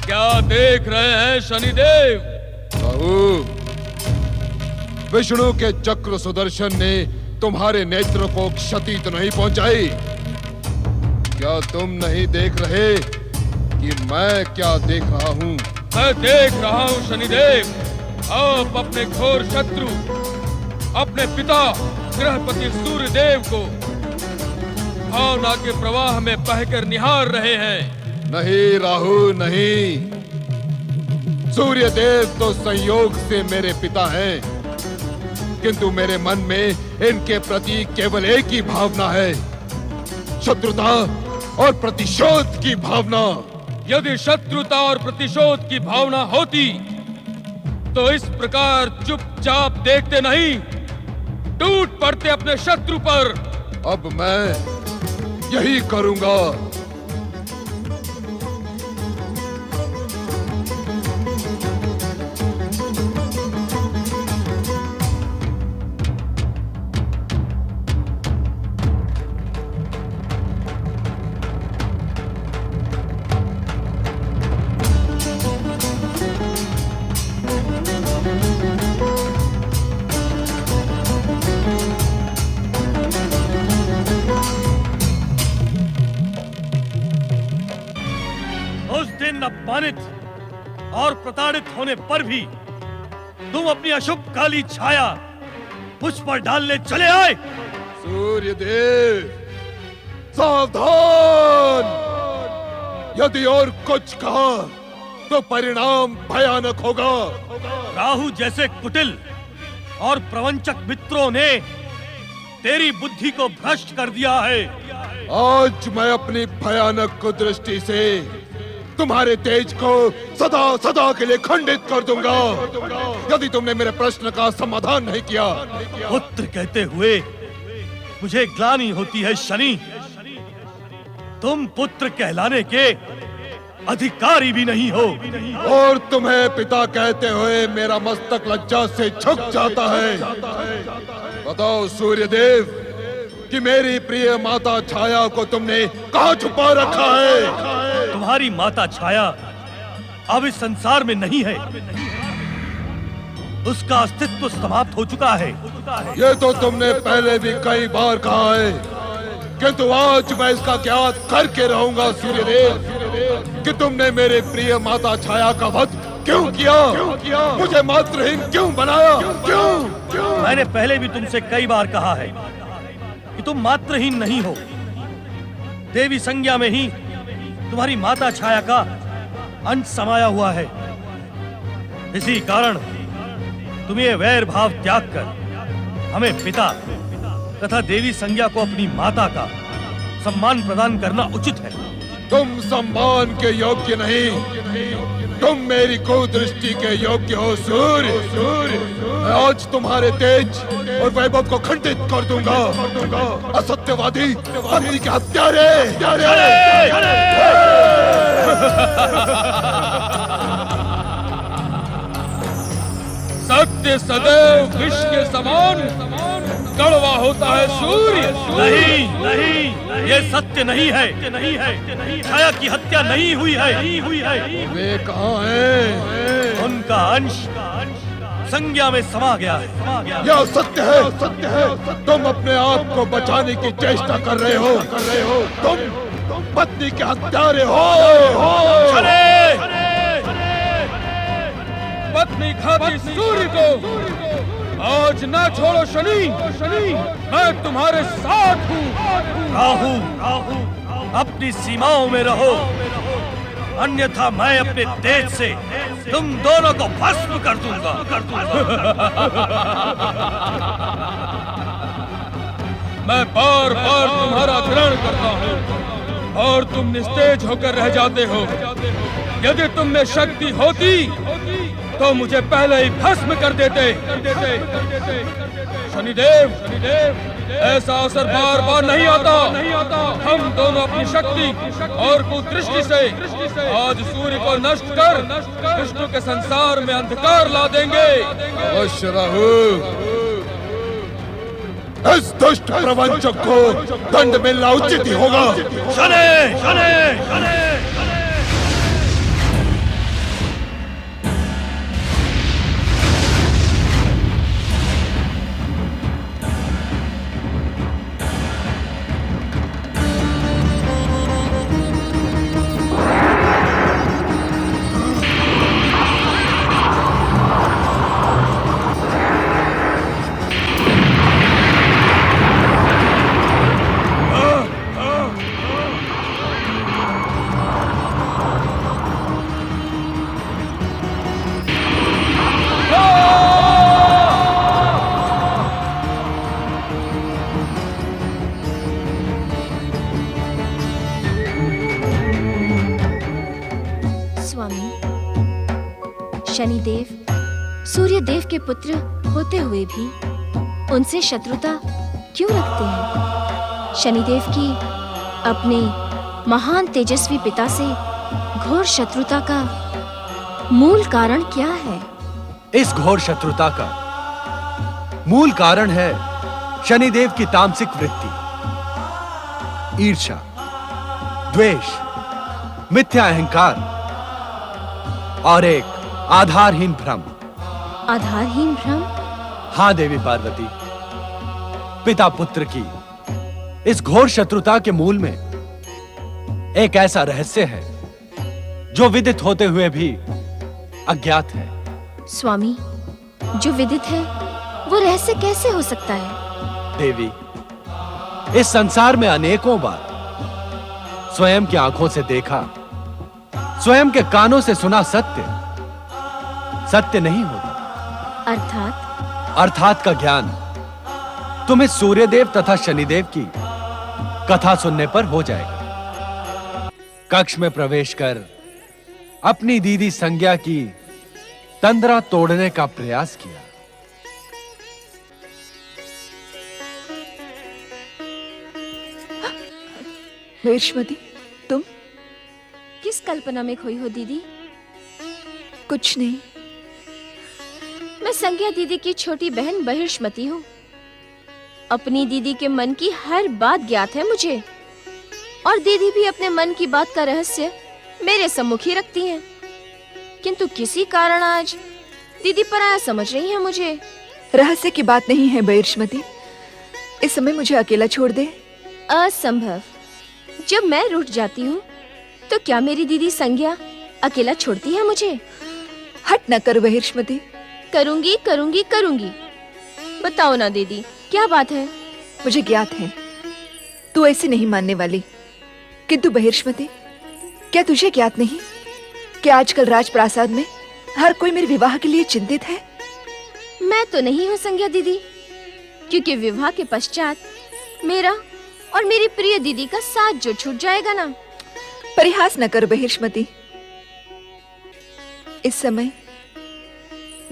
क्या देख रहे हैं शनिदेव? बाबू, विष्णु के चक्र सुदर्शन ने तुम्हारे नेत्र को क्षति तो नहीं पहुंचाई? क्या तुम नहीं देख रहे कि मैं क्या देख रहा हूँ? मैं देख रहा हूँ शनिदेव, आप अपने घोर शत्रु, अपने पिता गृहपति सूर्यदेव को भावना के प्रवाह में बहकर निहार रहे हैं। नहीं राहु, नहीं। सूर्यदेव तो संयोग से मेरे पिता हैं, किंतु मेरे मन में इनके प्रति केवल एक ही भावना है, शत्रुता और प्रतिशोध की भावना। यदि शत्रुता और प्रतिशोध की भावना होती तो इस प्रकार चुपचाप देखते नहीं, टूट पड़ते अपने शत्रु पर। अब मैं यही करूंगा। अपमानित और प्रताड़ित होने पर भी तुम अपनी अशुभ काली छाया मुझ पर डालने चले आए। सूर्यदेव सावधान! यदि और कुछ कहा तो परिणाम भयानक होगा। राहु जैसे कुटिल और प्रवंचक मित्रों ने तेरी बुद्धि को भ्रष्ट कर दिया है। आज मैं अपनी भयानक कुदृष्टि से तुम्हारे तेज को सदा सदा के लिए खंडित कर दूंगा, यदि तुमने मेरे प्रश्न का समाधान नहीं किया। पुत्र कहते हुए मुझे ग्लानि होती है शनि। तुम पुत्र कहलाने के अधिकारी भी नहीं हो, और तुम्हें पिता कहते हुए मेरा मस्तक लज्जा से झुक जाता है। बताओ सूर्यदेव कि मेरी प्रिय माता छाया को तुमने कहाँ छुपा रखा है? तुम्हारी माता छाया अब इस संसार में नहीं है, उसका अस्तित्व समाप्त हो चुका है। ये तो तुमने पहले भी कई बार कहा है, किंतु आज मैं इसका ज्ञात करके रहूंगा सूर्यदेव कि तुमने मेरे प्रिय माता छाया का वध क्यों किया? मुझे मातृहीन क्यों बनाया? क्यों? मैंने पहले भी तुमसे कई बार कहा है कि तुम मातृहीन नहीं हो। देवी संज्ञा में ही तुम्हारी माता छाया का अंश समाया हुआ है। इसी कारण तुम ये वैर भाव त्याग कर हमें पिता तथा देवी संज्ञा को अपनी माता का सम्मान प्रदान करना उचित है। तुम सम्मान के योग्य नहीं, तुम मेरी कुदृष्टि के योग्य हो सूर्य। मैं आज तुम्हारे तेज और वैभव को खंडित कर दूंगा। असत्यवादी, अग्नि के हत्यारे! सत्य सदैव विष के समान कड़वा होता है सूर्य। नहीं, ये सत्य नहीं है। छाया की हत्या नहीं हुई है। वे कहाँ हैं? उनका अंश संज्ञा में समा गया है। यह सत्य है। तुम अपने आप को बचाने की चेष्टा कर रहे हो। तुम पत्नी के हत्यारे हो। पत्नी खाती सूर्य को आज ना छोड़ो शनि, मैं तुम्हारे साथ हूँ। राहु, अपनी सीमाओं में रहो, अन्यथा मैं अपने तेज से तुम दोनों को भस्म कर दूंगा। मैं बार बार तुम्हारा ग्रहण करता हूँ और तुम निस्तेज होकर रह जाते हो। यदि तुम में शक्ति होती तो मुझे पहले ही भस्म कर देते। शनिदेव, ऐसा अवसर बार बार नहीं आता। हम दोनों अपनी शक्ति और कुदृष्टि से आज सूर्य को नष्ट कर विष्णु के संसार में अंधकार ला देंगे। अवश्य राहु, इस दुष्ट प्रवंचक को दंड मिलना उचित ही होगा। शने, शने, शने, शने। शनिदेव सूर्यदेव के पुत्र होते हुए भी उनसे शत्रुता क्यों रखते हैं? शनिदेव की अपने महान तेजस्वी पिता से घोर शत्रुता का मूल कारण क्या है? इस घोर शत्रुता का मूल कारण है शनिदेव की तामसिक वृत्ति, ईर्ष्या, द्वेष, मिथ्या अहंकार और एक आधारहीन भ्रम। आधारहीन भ्रम? हाँ देवी पार्वती, पिता पुत्र की इस घोर शत्रुता के मूल में एक ऐसा रहस्य है जो विदित होते हुए भी अज्ञात है। स्वामी, जो विदित है वो रहस्य कैसे हो सकता है? देवी, इस संसार में अनेकों बार स्वयं की आंखों से देखा, स्वयं के कानों से सुना सत्य सत्य नहीं होता। अर्थात का ज्ञान तुम्हें सूर्यदेव तथा शनिदेव की कथा सुनने पर हो जाएगा। कक्ष में प्रवेश कर अपनी दीदी संज्ञा की तंद्रा तोड़ने का प्रयास किया। वैष्णवी, तुम किस कल्पना में खोई हो दीदी? कुछ नहीं। मैं संज्ञा दीदी की छोटी बहन बहिर्ष्मति हूँ। अपनी दीदी के मन की हर बात ज्ञात है मुझे, और दीदी भी अपने मन की बात का रहस्य मेरे सम्मुख ही रखती हैं। किंतु किसी कारण आज दीदी पराया समझ रही है मुझे। रहस्य की बात नहीं है बहिर्ष्मति, इस समय मुझे अकेला छोड़ दे। असंभव। जब मैं रूठ जाती हूँ तो क्या मेरी दीदी संज्ञा अकेला छोड़ती है मुझे? हट न कर बहिर्ष्मति। करूंगी करूंगी करूंगी। बताओ ना दीदी, क्या बात है? मुझे ज्ञात है तू ऐसे नहीं मानने वाली, किंतु बहिर्ष्मति, क्या तुझे ज्ञात नहीं कि आजकल राजप्रासाद में हर कोई मेरे विवाह के लिए चिंतित है? मैं तो नहीं हूँ संज्ञा दीदी, क्योंकि विवाह के पश्चात मेरा और मेरी प्रिय दीदी का साथ जो छूट जाएगा ना। परिहास न कर बहिर्ष्मति। इस समय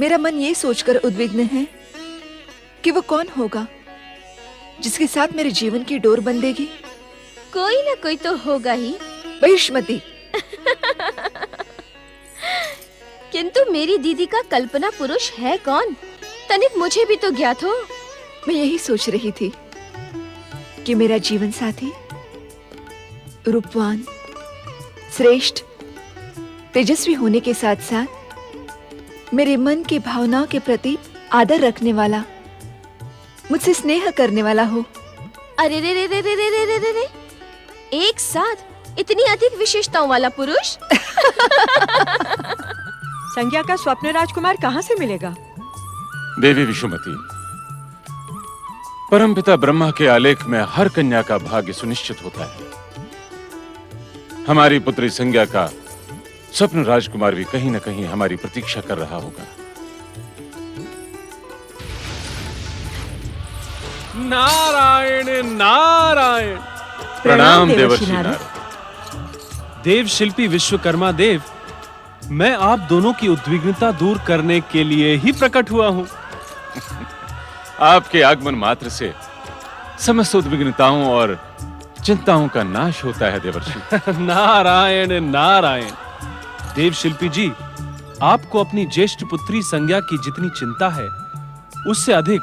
मेरा मन ये सोचकर उद्विग्न है कि वो कौन होगा जिसके साथ मेरे जीवन की डोर बंधेगी। कोई ना कोई तो होगा ही बहिर्ष्मति। किंतु मेरी दीदी का कल्पना पुरुष है कौन? तनिक मुझे भी तो ज्ञात हो। मैं यही सोच रही थी कि मेरा जीवन साथी रूपवान, श्रेष्ठ, तेजस्वी होने के साथ साथ मेरे मन की भावनाओं के प्रति आदर रखने वाला, मुझसे स्नेह करने वाला हो। अरे रे रे रे रे रे रे रे रे, एक साथ इतनी अधिक विशेषताओं वाला पुरुष? संज्ञा का स्वप्न राजकुमार कहाँ से मिलेगा? देवी विशुमती, परमपिता ब्रह्मा के आलेख में हर कन्या का भाग्य सुनिश्चित होता है। हमारी पुत्री संज्ञा का स्वप्न राजकुमार भी कहीं न कहीं हमारी प्रतीक्षा कर रहा होगा। नारायण नारायण। प्रणाम देवर्षि नारद। देव शिल्पी विश्वकर्मा देव, मैं आप दोनों की उद्विग्नता दूर करने के लिए ही प्रकट हुआ हूँ। आपके आगमन मात्र से समस्त उद्विग्नताओं और चिंताओं का नाश होता है देवर्षि। नारायण नारायण। देव शिल्पी जी, आपको अपनी ज्येष्ठ पुत्री संज्ञा की जितनी चिंता है, उससे अधिक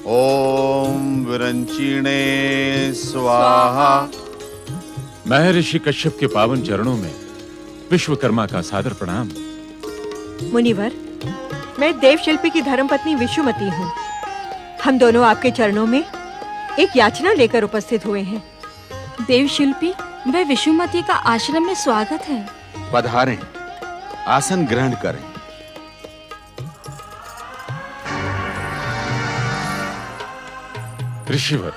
ओम विरंचिणे स्वाहा। महर्षि कश्यप के पावन चरणों में विश्वकर्मा का सादर प्रणाम। मुनिवर, मैं देवशिल्पी की धर्मपत्नी विश्वमती हूँ। हम दोनों आपके चरणों में एक याचना लेकर उपस्थित हुए हैं। देवशिल्पी व विश्वमती का आश्रम में स्वागत है। पधारें, आसन ग्रहण करें। ऋषिवर,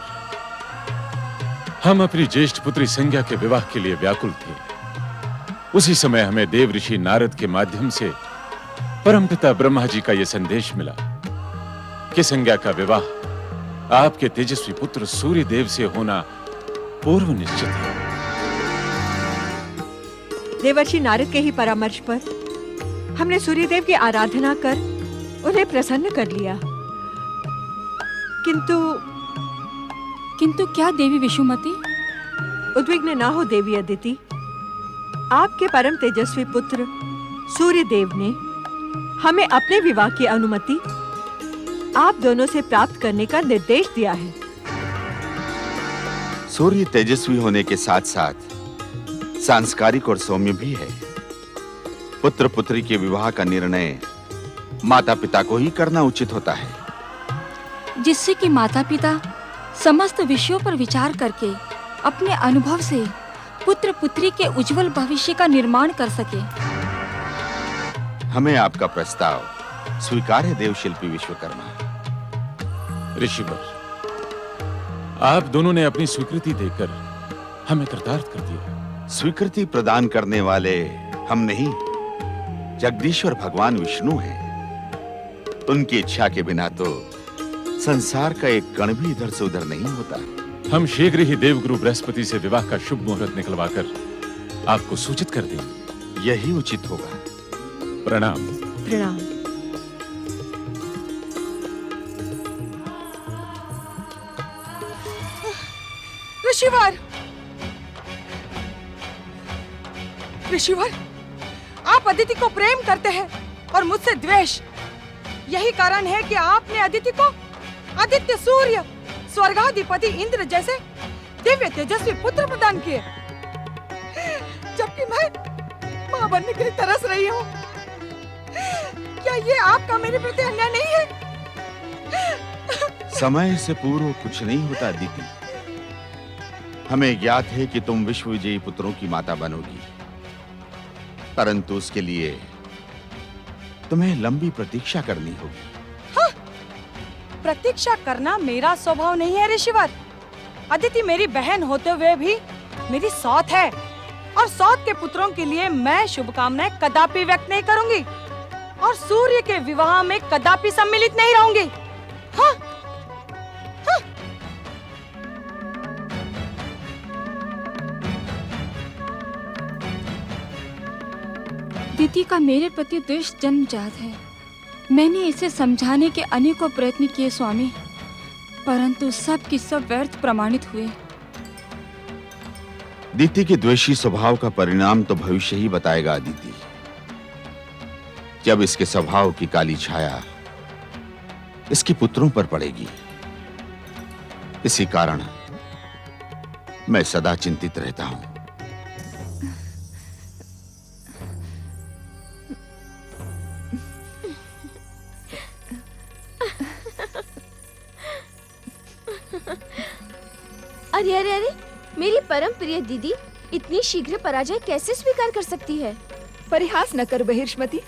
हम अपनी ज्येष्ठ पुत्री संज्ञा के विवाह के लिए व्याकुल थे। उसी समय हमें देव ऋषि नारद के माध्यम से परमपिता ब्रह्मा जी का यह संदेश मिला कि संज्ञा का विवाह आपके तेजस्वी पुत्र सूर्य देव से होना पूर्व निश्चित है। देवर्षि नारद के ही परामर्श पर हमने सूर्यदेव की आराधना कर उन्हें प्रसन्न कर लिया। किंतु क्या देवी विश्वमती? उद्विग्न ना हो देवी अदिति। आपके परम तेजस्वी पुत्र सूर्यदेव ने हमें अपने विवाह की अनुमति आप दोनों से प्राप्त करने का निर्देश दिया है। सूर्य तेजस्वी होने के साथ साथ सांस्कारिक और सौम्य भी है। पुत्र पुत्री के विवाह का निर्णय माता पिता को ही करना उचित होता है, जिससे कि माता पिता समस्त विषयों पर विचार करके अपने अनुभव से पुत्र पुत्री के उज्जवल भविष्य का निर्माण कर सके। हमें आपका प्रस्ताव स्वीकार है देवशिल्पी विश्वकर्मा। ऋषिवर, आप दोनों ने अपनी स्वीकृति देकर हमें कृतार्थ कर दिया। स्वीकृति प्रदान करने वाले हम नहीं, जगदीश्वर भगवान विष्णु हैं। उनकी इच्छा के बिना तो संसार का एक कण भी इधर से उधर नहीं होता। हम शीघ्र ही देवगुरु बृहस्पति से विवाह का शुभ मुहूर्त निकलवाकर आपको सूचित कर देंगे। यही उचित होगा। प्रणाम। प्रणाम। ऋषिवर, ऋषिवर, आप अदिति को प्रेम करते हैं और मुझसे द्वेष। यही कारण है कि आपने अदिति को आदित्य सूर्य स्वर्गाधिपति इंद्र जैसे दिव्य तेजस्वी पुत्र प्रदान किए, जबकि मैं मां बनने के लिए तरस रही हूँ। क्या ये आपका मेरे प्रति अन्याय नहीं है? समय से पूर्व कुछ नहीं होता अदिति। हमें ज्ञात है कि तुम विश्व विजयी पुत्रों की माता बनोगी, परंतु उसके लिए तुम्हें लंबी प्रतीक्षा करनी होगी। प्रतीक्षा करना मेरा स्वभाव नहीं है ऋषिवर। अदिति मेरी बहन होते हुए भी मेरी सौत है, और सौत के पुत्रों के लिए मैं शुभकामनाएं कदापि व्यक्त नहीं करूंगी, और सूर्य के विवाह में कदापि सम्मिलित नहीं रहूंगी। हाँ? हाँ? दीदी का मेरे प्रति द्वेष जन्मजात है। मैंने इसे समझाने के अनेकों प्रयत्न किए स्वामी, परंतु सब की सब व्यर्थ प्रमाणित हुए। दीति के द्वेषी स्वभाव का परिणाम तो भविष्य ही बताएगा अदिति। जब इसके स्वभाव की काली छाया इसके पुत्रों पर पड़ेगी। इसी कारण मैं सदा चिंतित रहता हूं। अरे अरे अरे, मेरी परम प्रिय दीदी इतनी शीघ्र पराजय कैसे स्वीकार कर सकती है? परिहास न कर बहिर्ष्मति,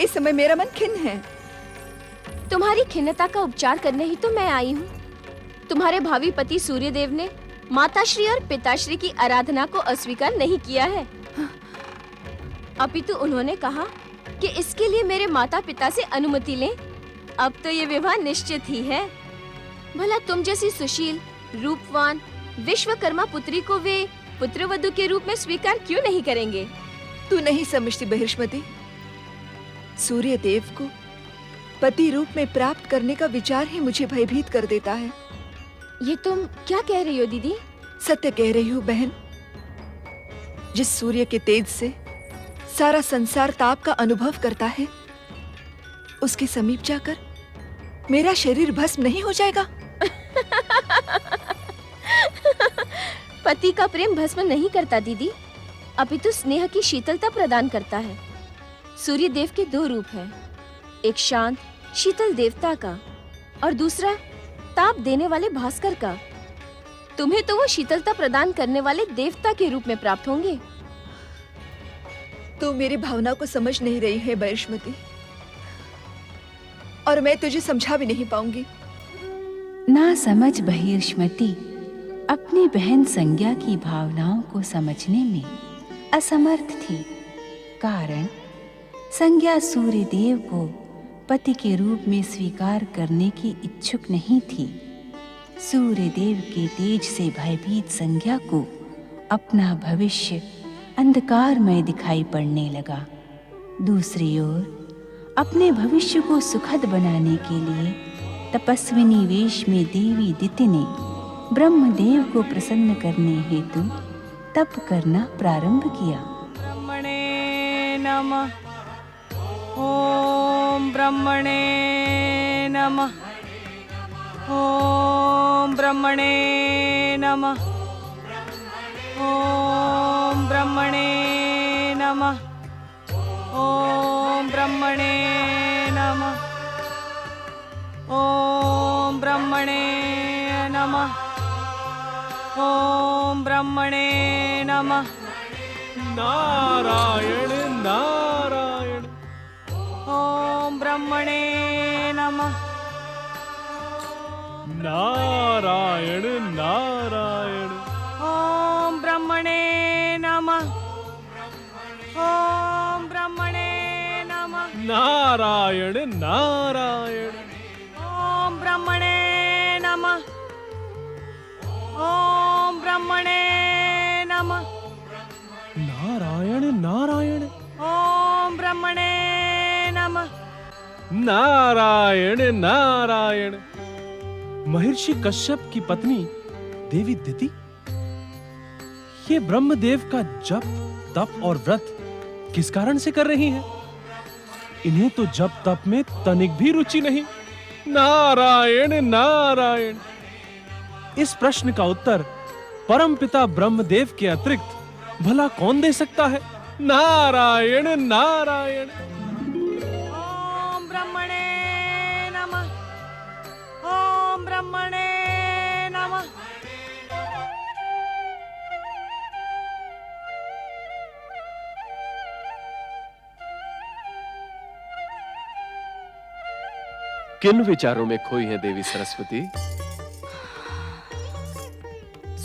इस समय मेरा मन खिन्न है। तुम्हारी खिन्नता का उपचार करने ही तो मैं आई हूँ। तुम्हारे भावी पति सूर्यदेव ने माताश्री और पिताश्री की आराधना को अस्वीकार नहीं किया है, अपितु उन्होंने कहा कि इसके लिए मेरे माता पिता से अनुमति लें। अब तो ये विवाह निश्चित ही है। भला तुम जैसी सुशील, रूपवान, विश्वकर्मा पुत्री को वे पुत्रवधू के रूप में स्वीकार क्यों नहीं करेंगे? तू नहीं समझती बहिर्ष्मति, सूर्य देव को पति रूप में प्राप्त करने का विचार ही मुझे भयभीत कर देता है। ये तुम क्या कह रही हो दीदी? सत्य कह रही हूँ बहन। जिस सूर्य के तेज से सारा संसार ताप का अनुभव करता है, उसके समीप जाकर मेरा शरीर भस्म नहीं हो जाएगा? पति का प्रेम भस्म नहीं करता दीदी, अपितु स्नेह की शीतलता प्रदान करता है। सूर्य देव के दो रूप हैं, एक शांत शीतल देवता का और दूसरा ताप देने वाले भास्कर का। तुम्हें तो वो शीतलता प्रदान करने वाले देवता के रूप में प्राप्त होंगे। तू मेरी भावना को समझ नहीं रही है बहिष्मती, और मैं तुझे समझा भी नहीं पाऊंगी। ना समझ बहिर्ष्मति अपनी बहन संज्ञा की भावनाओं को समझने में असमर्थ थी, कारण संज्ञा सूर्यदेव को पति के रूप में स्वीकार करने की इच्छुक नहीं थी। सूर्यदेव के तेज से भयभीत संज्ञा को अपना भविष्य अंधकारमय दिखाई पड़ने लगा। दूसरी ओर अपने भविष्य को सुखद बनाने के लिए तपस्विनी वेश में देवी दिति ने ब्रह्मदेव को प्रसन्न करने हेतु तप करना प्रारंभ किया। ब्रह्मणे नमः। ओम ब्रह्मणे नमः। ओम ब्रह्मणे नमः। ओम ब्रह्मणे नमः। ओम ब्रह्मणे नमः। ओम ब्रह्मणे नमः। ओम ब्रह्मणे नमः। नारायण नारायण। ओम ब्रह्मणे नमः। नारायण नारायण। ओम ब्रह्मणे नमः। ओम ब्रह्मणे नमः। नारायण नारायण। ओम ब्रह्मणे नमः। ओम ब्रह्मणे नमः। नारायण नारायण। ओम ब्रह्मणे नमः। नारायण नारायण। महर्षि कश्यप की पत्नी देवी दिति ये ब्रह्मदेव का जप तप और व्रत किस कारण से कर रही हैं? इन्हें तो जप तप में तनिक भी रुचि नहीं। नारायण नारायण। इस प्रश्न का उत्तर परमपिता ब्रह्मदेव के अतिरिक्त भला कौन दे सकता है? नारायण नारायण। ओम ब्रह्मणे नमः। ओम ब्रह्मणे नमः। किन विचारों में खोई है देवी सरस्वती?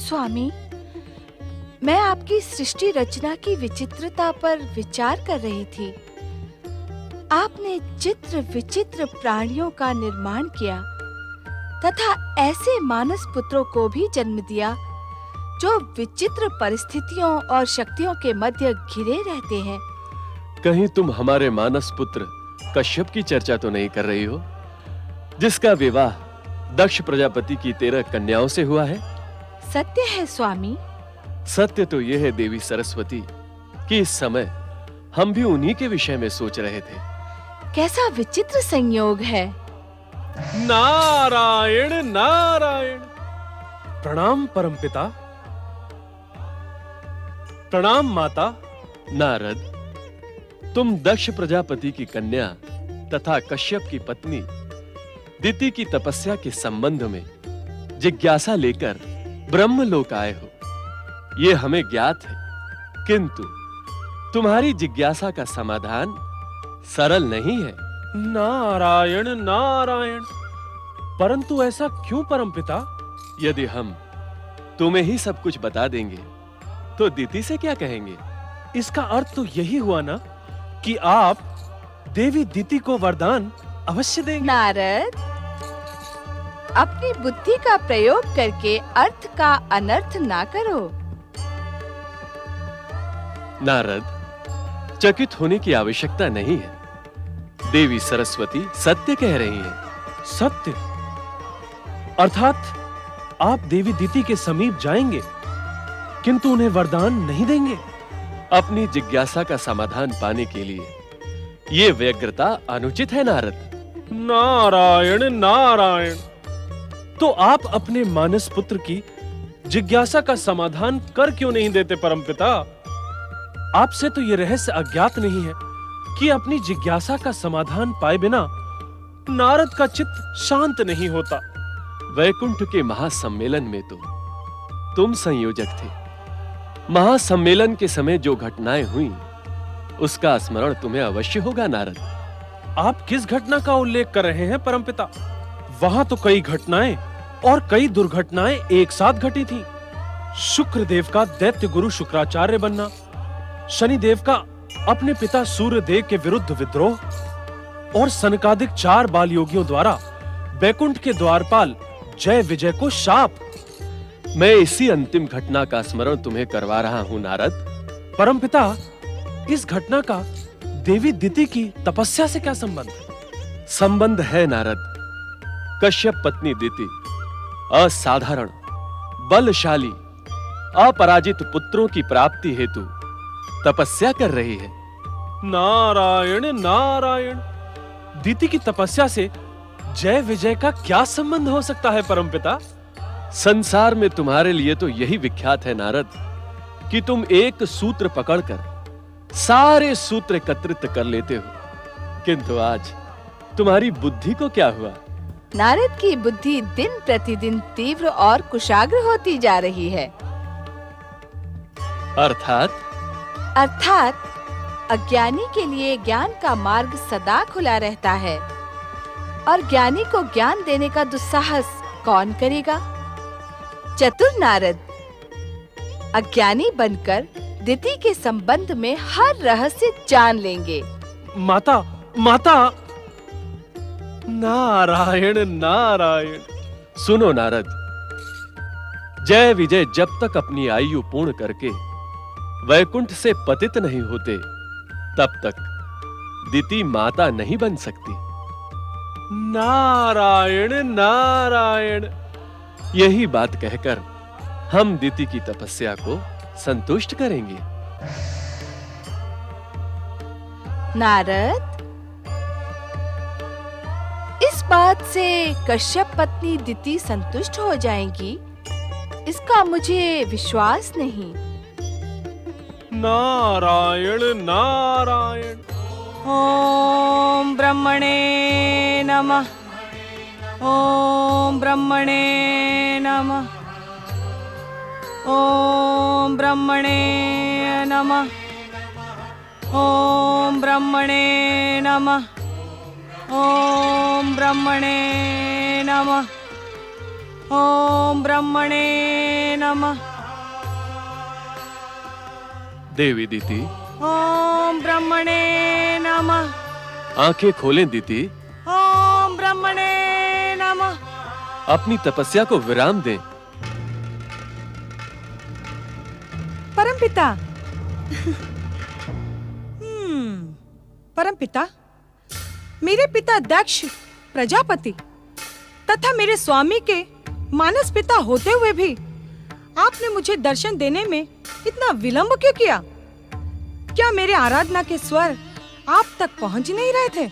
स्वामी, मैं आपकी सृष्टि रचना की विचित्रता पर विचार कर रही थी। आपने चित्र विचित्र प्राणियों का निर्माण किया तथा ऐसे मानस पुत्रों को भी जन्म दिया जो विचित्र परिस्थितियों और शक्तियों के मध्य घिरे रहते हैं। कहीं तुम हमारे मानस पुत्र कश्यप की चर्चा तो नहीं कर रही हो, जिसका विवाह दक्ष प्रजापति की 13 कन्याओं से हुआ है? सत्य है स्वामी। सत्य तो यह है देवी सरस्वती कि इस समय हम भी उन्हीं के विषय में सोच रहे थे। कैसा विचित्र संयोग है। नारायण नारायण। प्रणाम परमपिता। प्रणाम माता। नारद, तुम दक्ष प्रजापति की कन्या तथा कश्यप की पत्नी दिति की तपस्या के संबंध में जिज्ञासा लेकर ब्रह्मलोक आए हो, ये हमें ज्ञात है, किंतु तुम्हारी जिज्ञासा का समाधान सरल नहीं है। नारायण नारायण। परंतु ऐसा क्यों परमपिता? यदि हम तुम्हें ही सब कुछ बता देंगे तो दिति से क्या कहेंगे? इसका अर्थ तो यही हुआ ना कि आप देवी दिति को वरदान अवश्य देंगे। नारद, अपनी बुद्धि का प्रयोग करके अर्थ का अनर्थ ना करो। नारद, चकित होने की आवश्यकता नहीं है। देवी सरस्वती सत्य कह रही हैं। सत्य? अर्थात आप देवी दिति के समीप जाएंगे किंतु उन्हें वरदान नहीं देंगे? अपनी जिज्ञासा का समाधान पाने के लिए ये व्यग्रता अनुचित है नारद। नारायण नारायण। तो आप अपने मानस पुत्र की जिज्ञासा का समाधान कर क्यों नहीं देते परमपिता? आपसे तो यह रहस्य अज्ञात नहीं है कि अपनी जिज्ञासा का समाधान पाए बिना नारद का चित्त शांत नहीं होता। वैकुंठ के महासम्मेलन में तो तुम संयोजक थे। महासम्मेलन के समय जो घटनाएं हुई उसका स्मरण तुम्हें अवश्य होगा नारद। आप किस घटना का उल्लेख कर रहे हैं परमपिता? वहां तो कई घटनाएं और कई दुर्घटनाएं एक साथ घटी थी। शुक्रदेव का दैत्य गुरु शुक्राचार्य बनना, शनिदेव का अपने पिता सूर्यदेव के विरुद्ध विद्रोह और सनकादिक 4 बाल योगियों द्वारा बैकुंठ के द्वारपाल जय विजय को शाप। मैं इसी अंतिम घटना का स्मरण तुम्हें करवा रहा हूं नारद। परमपिता, इस घटना का देवी दिति की तपस्या से क्या संबंध? संबंध है नारद। कश्यप पत्नी दिति असाधारण, बलशाली, अपराजित पुत्रों की प्राप्ति हेतु तपस्या कर रही है। नारायण नारायण। दिति की तपस्या से जय विजय का क्या संबंध हो सकता है परमपिता? संसार में तुम्हारे लिए तो यही विख्यात है नारद कि तुम एक सूत्र पकड़कर सारे सूत्र एकत्रित कर लेते हो। किंतु आज तुम्हारी बुद्धि को क्या हुआ? नारद की बुद्धि दिन प्रतिदिन तीव्र और कुशाग्र होती जा रही है। अर्थात अज्ञानी के लिए ज्ञान का मार्ग सदा खुला रहता है, और ज्ञानी को ज्ञान देने का दुस्साहस कौन करेगा? चतुर नारद अज्ञानी बनकर दिति के संबंध में हर रहस्य जान लेंगे। माता नारायण नारायण। सुनो नारद, जय विजय जब तक अपनी आयु पूर्ण करके वैकुंठ से पतित नहीं होते तब तक दिति माता नहीं बन सकती। नारायण नारायण। यही बात कहकर हम दिति की तपस्या को संतुष्ट करेंगे। नारद, इस बात से कश्यप पत्नी दिति संतुष्ट हो जाएंगी, इसका मुझे विश्वास नहीं। नारायण नारायण। ओम ब्रह्मणे नमः। ओम ब्रह्मणे नमः। ओम ब्रह्मणे नमः। ओम ब्रह्मणे नमः। ओम ब्रह्मणे नमः। ओम ब्रह्मणे नमः। देवी दिति, ओम ब्रह्मणे नमः। आंखें खोलें दिति। ओम ब्रह्मणे नमः। अपनी तपस्या को विराम दें। परमपिता। परमपिता, मेरे पिता दक्ष प्रजापति तथा मेरे स्वामी के मानस पिता होते हुए भी आपने मुझे दर्शन देने में इतना विलंब क्यों किया? क्या मेरे आराधना के स्वर आप तक पहुंच नहीं रहे थे?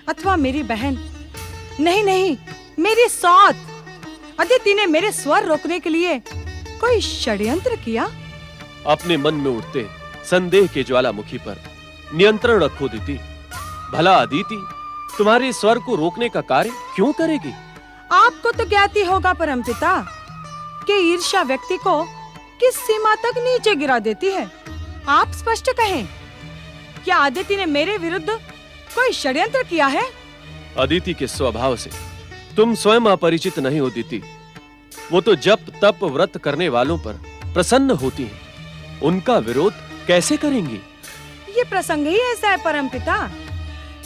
अथवा मेरी बहन, नहीं, मेरी सौत अदिति ने मेरे स्वर रोकने के लिए कोई षड्यंत्र किया? अपने मन में उठते संदेह के ज्वालामुखी पर नियंत्रण रखो दिति। भला अदिति तुम्हारे स्वर को रोकने का कार्य क्यों करेगी? आपको तो ज्ञात ही होगा परमपिता कि ईर्ष्या व्यक्ति को किस सीमा तक नीचे गिरा देती है। आप स्पष्ट कहें, क्या अदिति ने मेरे विरुद्ध कोई षड्यंत्र किया है? अदिति के स्वभाव से तुम स्वयं अपरिचित नहीं हो दिति। वो तो जप तप व्रत करने वालों पर प्रसन्न होती हैं। उनका विरोध कैसे करेंगी? ये प्रसंग ही ऐसा है परमपिता।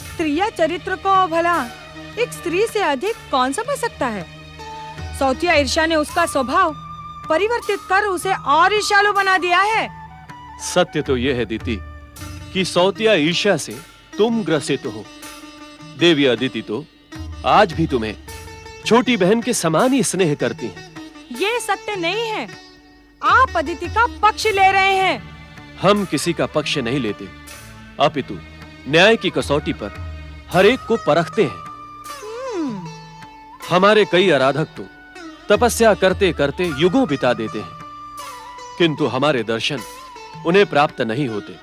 स्त्रिया चरित्र को भला एक स्त्री से अधिक कौन समझ सकता है? सौतिया ईर्ष्या ने उसका स्वभाव परिवर्तित कर उसे और ईर्ष्यालु बना दिया है। सत्य तो यह है दिति कि सौतिया ईर्ष्या से तुम ग्रसित हो। देवी अदिति तो आज भी तुम्हें छोटी बहन के समान ही स्नेह करती हैं। ये सत्य नहीं है। आप अदिति का पक्ष ले रहे हैं। हम किसी का पक्ष नहीं लेते, अपितु न्याय की कसौटी पर हर एक को परखते हैं। हमारे कई आराधक तो तपस्या करते करते युगों बिता देते हैं, किंतु हमारे दर्शन उन्हें प्राप्त नहीं होते।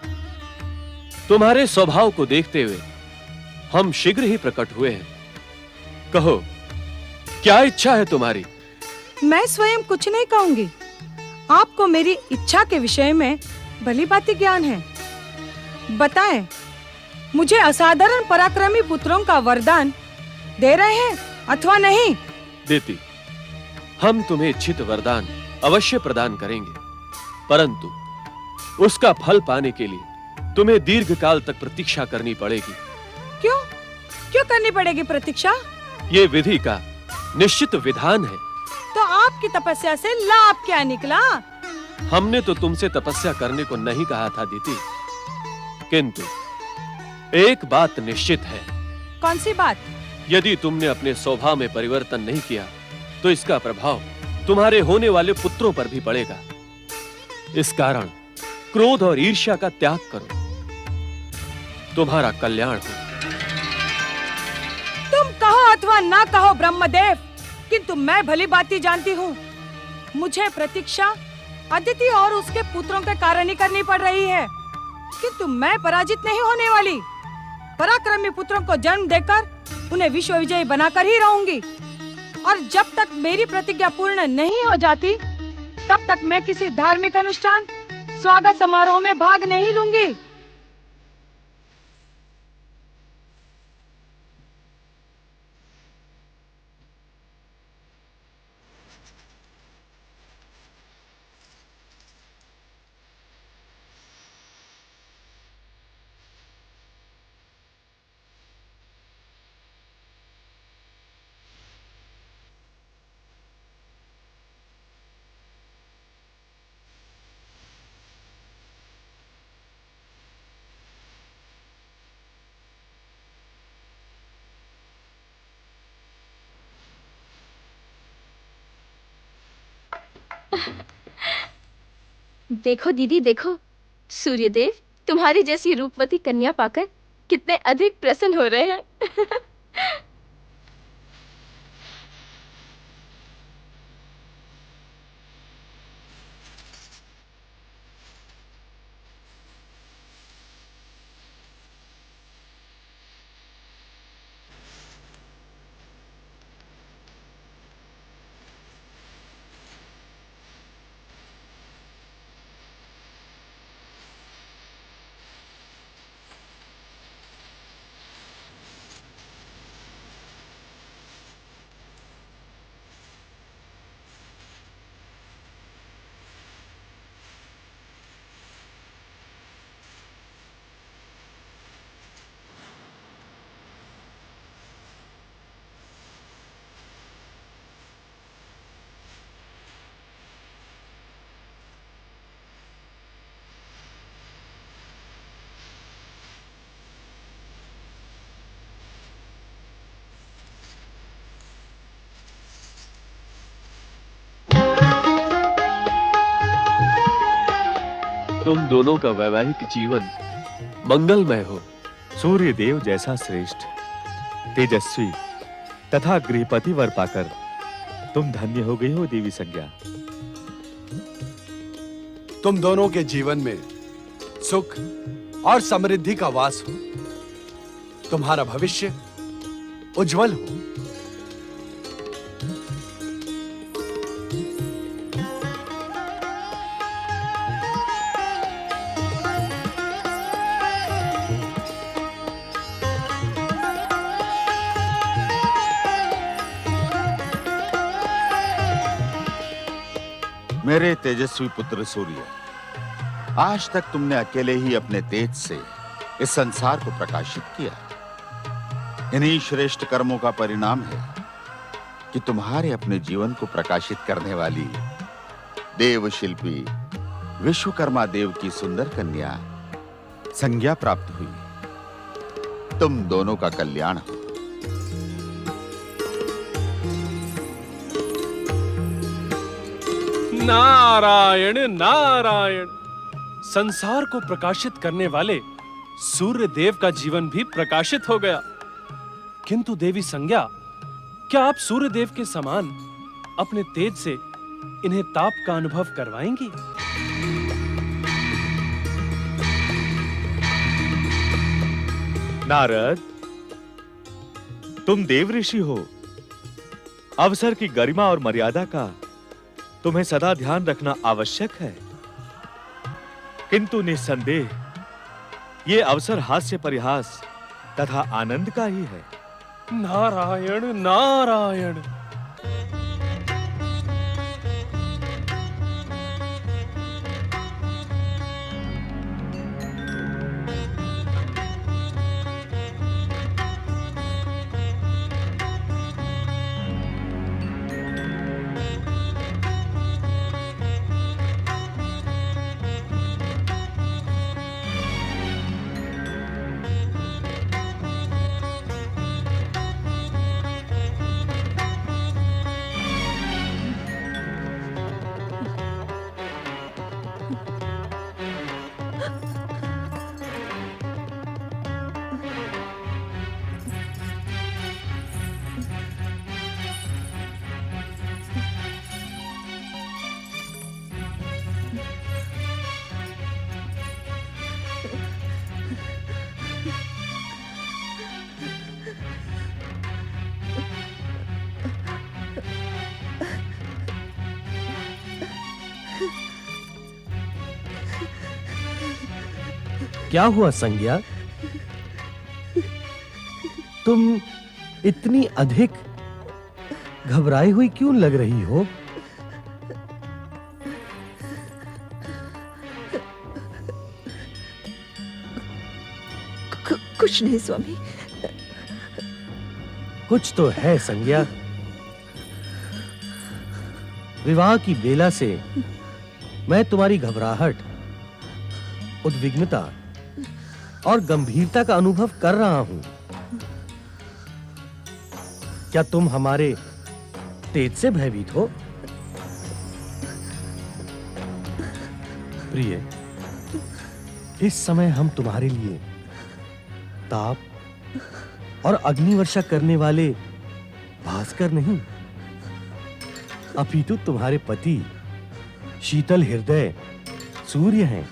तुम्हारे स्वभाव को देखते हुए हम शीघ्र ही प्रकट हुए हैं। कहो, क्या इच्छा है तुम्हारी? मैं स्वयं कुछ नहीं कहूंगी। आपको मेरी इच्छा के विषय में भली भांति ज्ञान है। बताएं, मुझे असाधारण पराक्रमी पुत्रों का वरदान दे रहे हैं अथवा नहीं? देती, हम तुम्हें इच्छित वरदान अवश्य प्रदान करेंगे, परंतु उसका फल पाने के लिए तुम्हें दीर्घ काल तक प्रतीक्षा करनी पड़ेगी। क्यों? क्यों करनी पड़ेगी प्रतीक्षा? ये विधि का निश्चित विधान है। तो आपकी तपस्या से लाभ क्या निकला? हमने तो तुमसे तपस्या करने को नहीं कहा था दीदी, किंतु एक बात निश्चित है। कौन सी बात? यदि तुमने अपने स्वभाव में परिवर्तन नहीं किया तो इसका प्रभाव तुम्हारे होने वाले पुत्रों पर भी पड़ेगा। इस कारण क्रोध और ईर्ष्या का त्याग करो, तुम्हारा कल्याण हो। तुम कहो अथवा ना कहो ब्रह्मदेव, किंतु मैं भली भांति जानती हूँ, मुझे प्रतीक्षा अदिति और उसके पुत्रों के कारण ही करनी पड़ रही है, किंतु मैं पराजित नहीं होने वाली। पराक्रमी पुत्रों को जन्म देकर उन्हें विश्व विजयी बनाकर ही रहूंगी, और जब तक मेरी प्रतिज्ञा पूर्ण नहीं हो जाती तब तक मैं किसी धार्मिक अनुष्ठान, स्वागत समारोह में भाग नहीं लूंगी। देखो दीदी, देखो, सूर्यदेव तुम्हारी जैसी रूपवती कन्या पाकर कितने अधिक प्रसन्न हो रहे हैं। तुम दोनों का वैवाहिक जीवन मंगलमय हो। सूर्य देव जैसा श्रेष्ठ, तेजस्वी तथा गृहपति वर पाकर तुम धन्य हो गई हो देवी संज्ञा। तुम दोनों के जीवन में सुख और समृद्धि का वास हो, तुम्हारा भविष्य उज्जवल हो। मेरे तेजस्वी पुत्र सूर्य, आज तक तुमने अकेले ही अपने तेज से इस संसार को प्रकाशित किया। इन्हीं श्रेष्ठ कर्मों का परिणाम है कि तुम्हारे अपने जीवन को प्रकाशित करने वाली देव शिल्पी विश्वकर्मा देव की सुंदर कन्या संज्ञा प्राप्त हुई। तुम दोनों का कल्याण हो। नारायण नारायण। संसार को प्रकाशित करने वाले सूर्य देव का जीवन भी प्रकाशित हो गया। किंतु देवी संज्ञा, क्या आप सूर्यदेव के समान अपने तेज से इन्हें ताप का अनुभव करवाएंगी? नारद, तुम देव ऋषि हो। अवसर की गरिमा और मर्यादा का तुम्हें सदा ध्यान रखना आवश्यक है, किंतु निस्संदेह ये अवसर हास्य परिहास तथा आनंद का ही है। नारायण नारायण। क्या हुआ संज्ञा? तुम इतनी अधिक घबराई हुई क्यों लग रही हो? कुछ नहीं स्वामी। कुछ तो है संज्ञा। विवाह की बेला से मैं तुम्हारी घबराहट, उद्विग्नता और गंभीरता का अनुभव कर रहा हूं। क्या तुम हमारे तेज से भयभीत हो? प्रिय, इस समय हम तुम्हारे लिए ताप और अग्निवर्षा करने वाले भास्कर नहीं, अपितु तुम्हारे पति शीतल हृदय सूर्य हैं।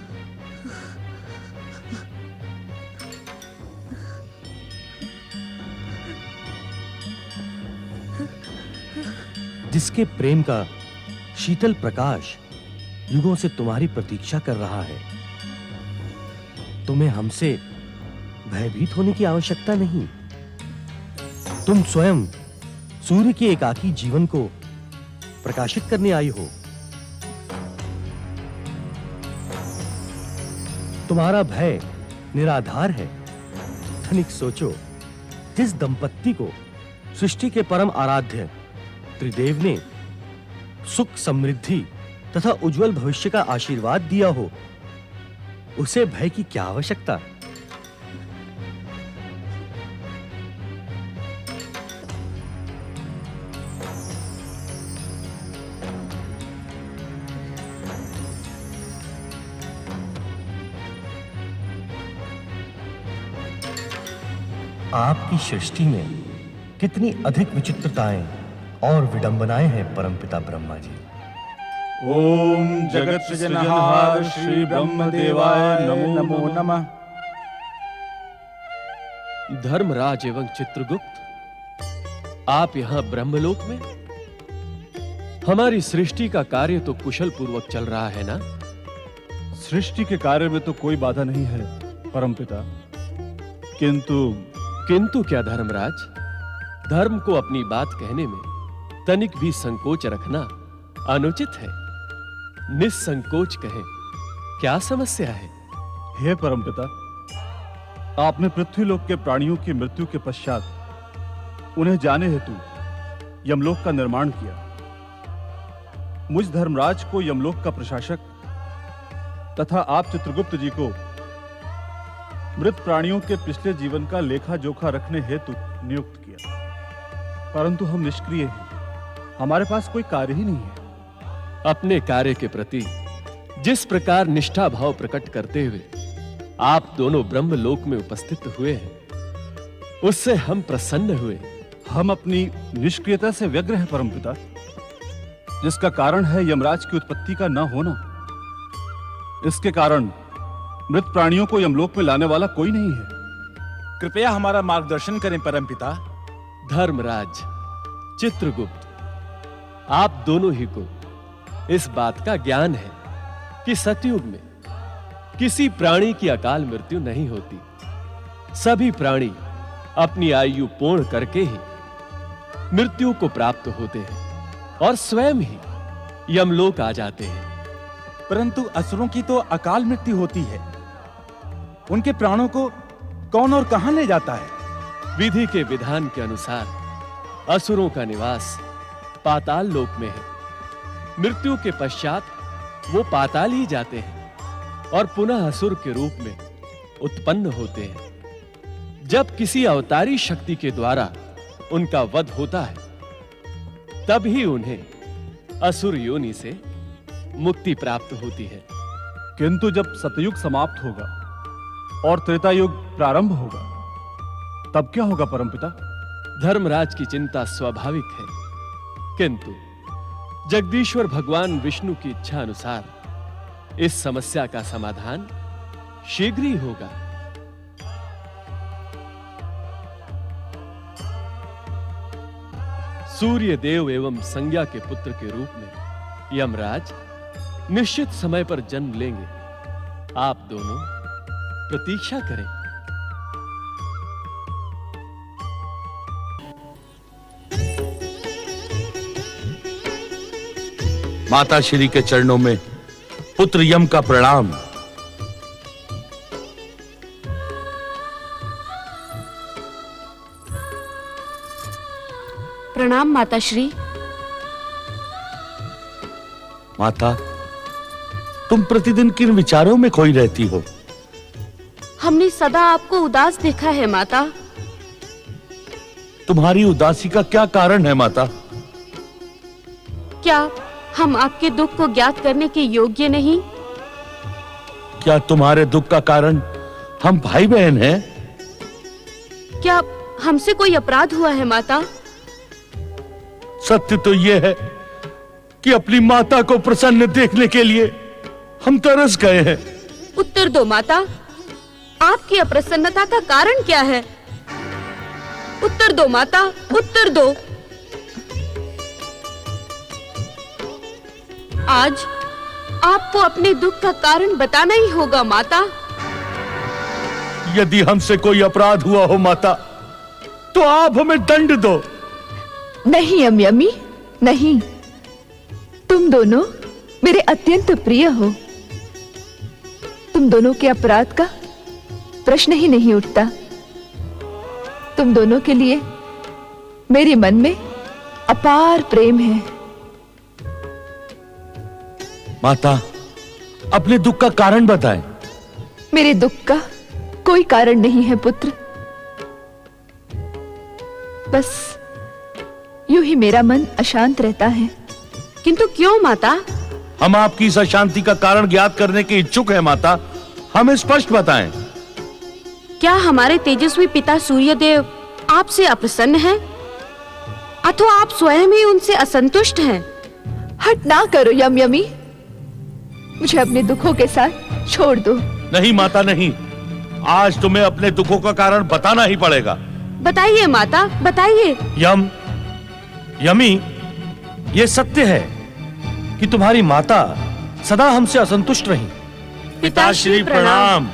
जिसके प्रेम का शीतल प्रकाश युगों से तुम्हारी प्रतीक्षा कर रहा है। तुम्हें हमसे भयभीत होने की आवश्यकता नहीं। तुम स्वयं सूर्य के एकाकी जीवन को प्रकाशित करने आई हो। तुम्हारा भय निराधार है। तनिक सोचो, जिस दंपत्ति को सृष्टि के परम आराध्य त्रिदेव ने सुख, समृद्धि तथा उज्जवल भविष्य का आशीर्वाद दिया हो, उसे भय की क्या आवश्यकता? आपकी सृष्टि में कितनी अधिक विचित्रताएं और विडंबनाएं हैं परमपिता ब्रह्मा जी। ओम जगत सृजनहार श्री ब्रह्मदेवाय नमो नमः। धर्मराज एवं चित्रगुप्त, आप यहाँ ब्रह्मलोक में? हमारी सृष्टि का कार्य तो कुशल पूर्वक चल रहा है ना? सृष्टि के कार्य में तो कोई बाधा नहीं है परमपिता, किंतु क्या धर्मराज? धर्म को अपनी बात कहने में तनिक भी संकोच रखना अनुचित है। निसंकोच कहें, क्या समस्या है? हे परमपिता, आपने पृथ्वीलोक के प्राणियों की मृत्यु के पश्चात उन्हें जाने हेतु यमलोक का निर्माण किया। मुझ धर्मराज को यमलोक का प्रशासक तथा आप चित्रगुप्त जी को मृत प्राणियों के पिछले जीवन का लेखा जोखा रखने हेतु नियुक्त किया, परंतु हम निष्क्रिय हैं। हमारे पास कोई कार्य ही नहीं है। अपने कार्य के प्रति जिस प्रकार निष्ठा भाव प्रकट करते हुए आप दोनों ब्रह्मलोक में उपस्थित हुए हैं, उससे हम प्रसन्न हुए। हम अपनी निष्क्रियता से व्यग्र हैं परमपिता, जिसका कारण है यमराज की उत्पत्ति का न होना। इसके कारण मृत प्राणियों को यमलोक में लाने वाला कोई नहीं है। कृपया हमारा मार्गदर्शन करें परमपिता। धर्मराज, चित्रगुप्त, आप दोनों ही को इस बात का ज्ञान है कि सतयुग में किसी प्राणी की अकाल मृत्यु नहीं होती। सभी प्राणी अपनी आयु पूर्ण करके ही मृत्यु को प्राप्त होते हैं और स्वयं ही यमलोक आ जाते हैं। परंतु असुरों की तो अकाल मृत्यु होती है, उनके प्राणों को कौन और कहां ले जाता है? विधि के विधान के अनुसार असुरों का निवास पाताल लोक में है। मृत्यु के पश्चात वो पाताल ही जाते हैं और पुनः असुर के रूप में उत्पन्न होते हैं। जब किसी अवतारी शक्ति के द्वारा उनका वध होता है, तब ही उन्हें असुर योनि से मुक्ति प्राप्त होती है। किंतु जब सतयुग समाप्त होगा और त्रेता युग प्रारंभ होगा, तब क्या होगा परमपिता? धर्मराज की चिंता स्वाभाविक है, किंतु जगदीश्वर भगवान विष्णु की इच्छा अनुसार इस समस्या का समाधान शीघ्र ही होगा। सूर्य देव एवं संज्ञा के पुत्र के रूप में यमराज निश्चित समय पर जन्म लेंगे। आप दोनों प्रतीक्षा करें। माता श्री के चरणों में पुत्र यम का प्रणाम। प्रणाम माता श्री। माता, तुम प्रतिदिन किन विचारों में खोई रहती हो? हमने सदा आपको उदास देखा है माता। तुम्हारी उदासी का क्या कारण है माता? क्या हम आपके दुख को ज्ञात करने के योग्य नहीं? क्या तुम्हारे दुख का कारण हम भाई बहन हैं? क्या हमसे कोई अपराध हुआ है माता? सत्य तो यह है कि अपनी माता को प्रसन्न देखने के लिए हम तरस गए हैं। उत्तर दो माता, आपकी अप्रसन्नता का कारण क्या है? उत्तर दो माता, उत्तर दो। आज आपको अपने दुख का कारण बताना ही होगा माता। यदि हमसे कोई अपराध हुआ हो माता, तो आप हमें दंड दो। नहीं यमी, नहीं। तुम दोनों मेरे अत्यंत प्रिय हो। तुम दोनों के अपराध का प्रश्न ही नहीं उठता। तुम दोनों के लिए मेरे मन में अपार प्रेम है। माता, अपने दुख का कारण बताएं। मेरे दुख का कोई कारण नहीं है पुत्र। बस यूं ही मेरा मन अशांत रहता है। किंतु क्यों माता? हम आपकी इस अशांति का कारण ज्ञात करने के इच्छुक हैं माता। हमें स्पष्ट बताएं। क्या हमारे तेजस्वी पिता सूर्यदेव आपसे अप्रसन्न हैं? अथवा आप स्वयं ही उनसे असंतुष्ट हैं? हट ना करो यमी, मुझे अपने दुखों के साथ छोड़ दो। नहीं माता, नहीं। आज तुम्हें अपने दुखों का कारण बताना ही पड़ेगा। बताइए माता, बताइए। यमी, ये सत्य है कि तुम्हारी माता सदा हमसे असंतुष्ट रही। पिताश्री प्रणाम।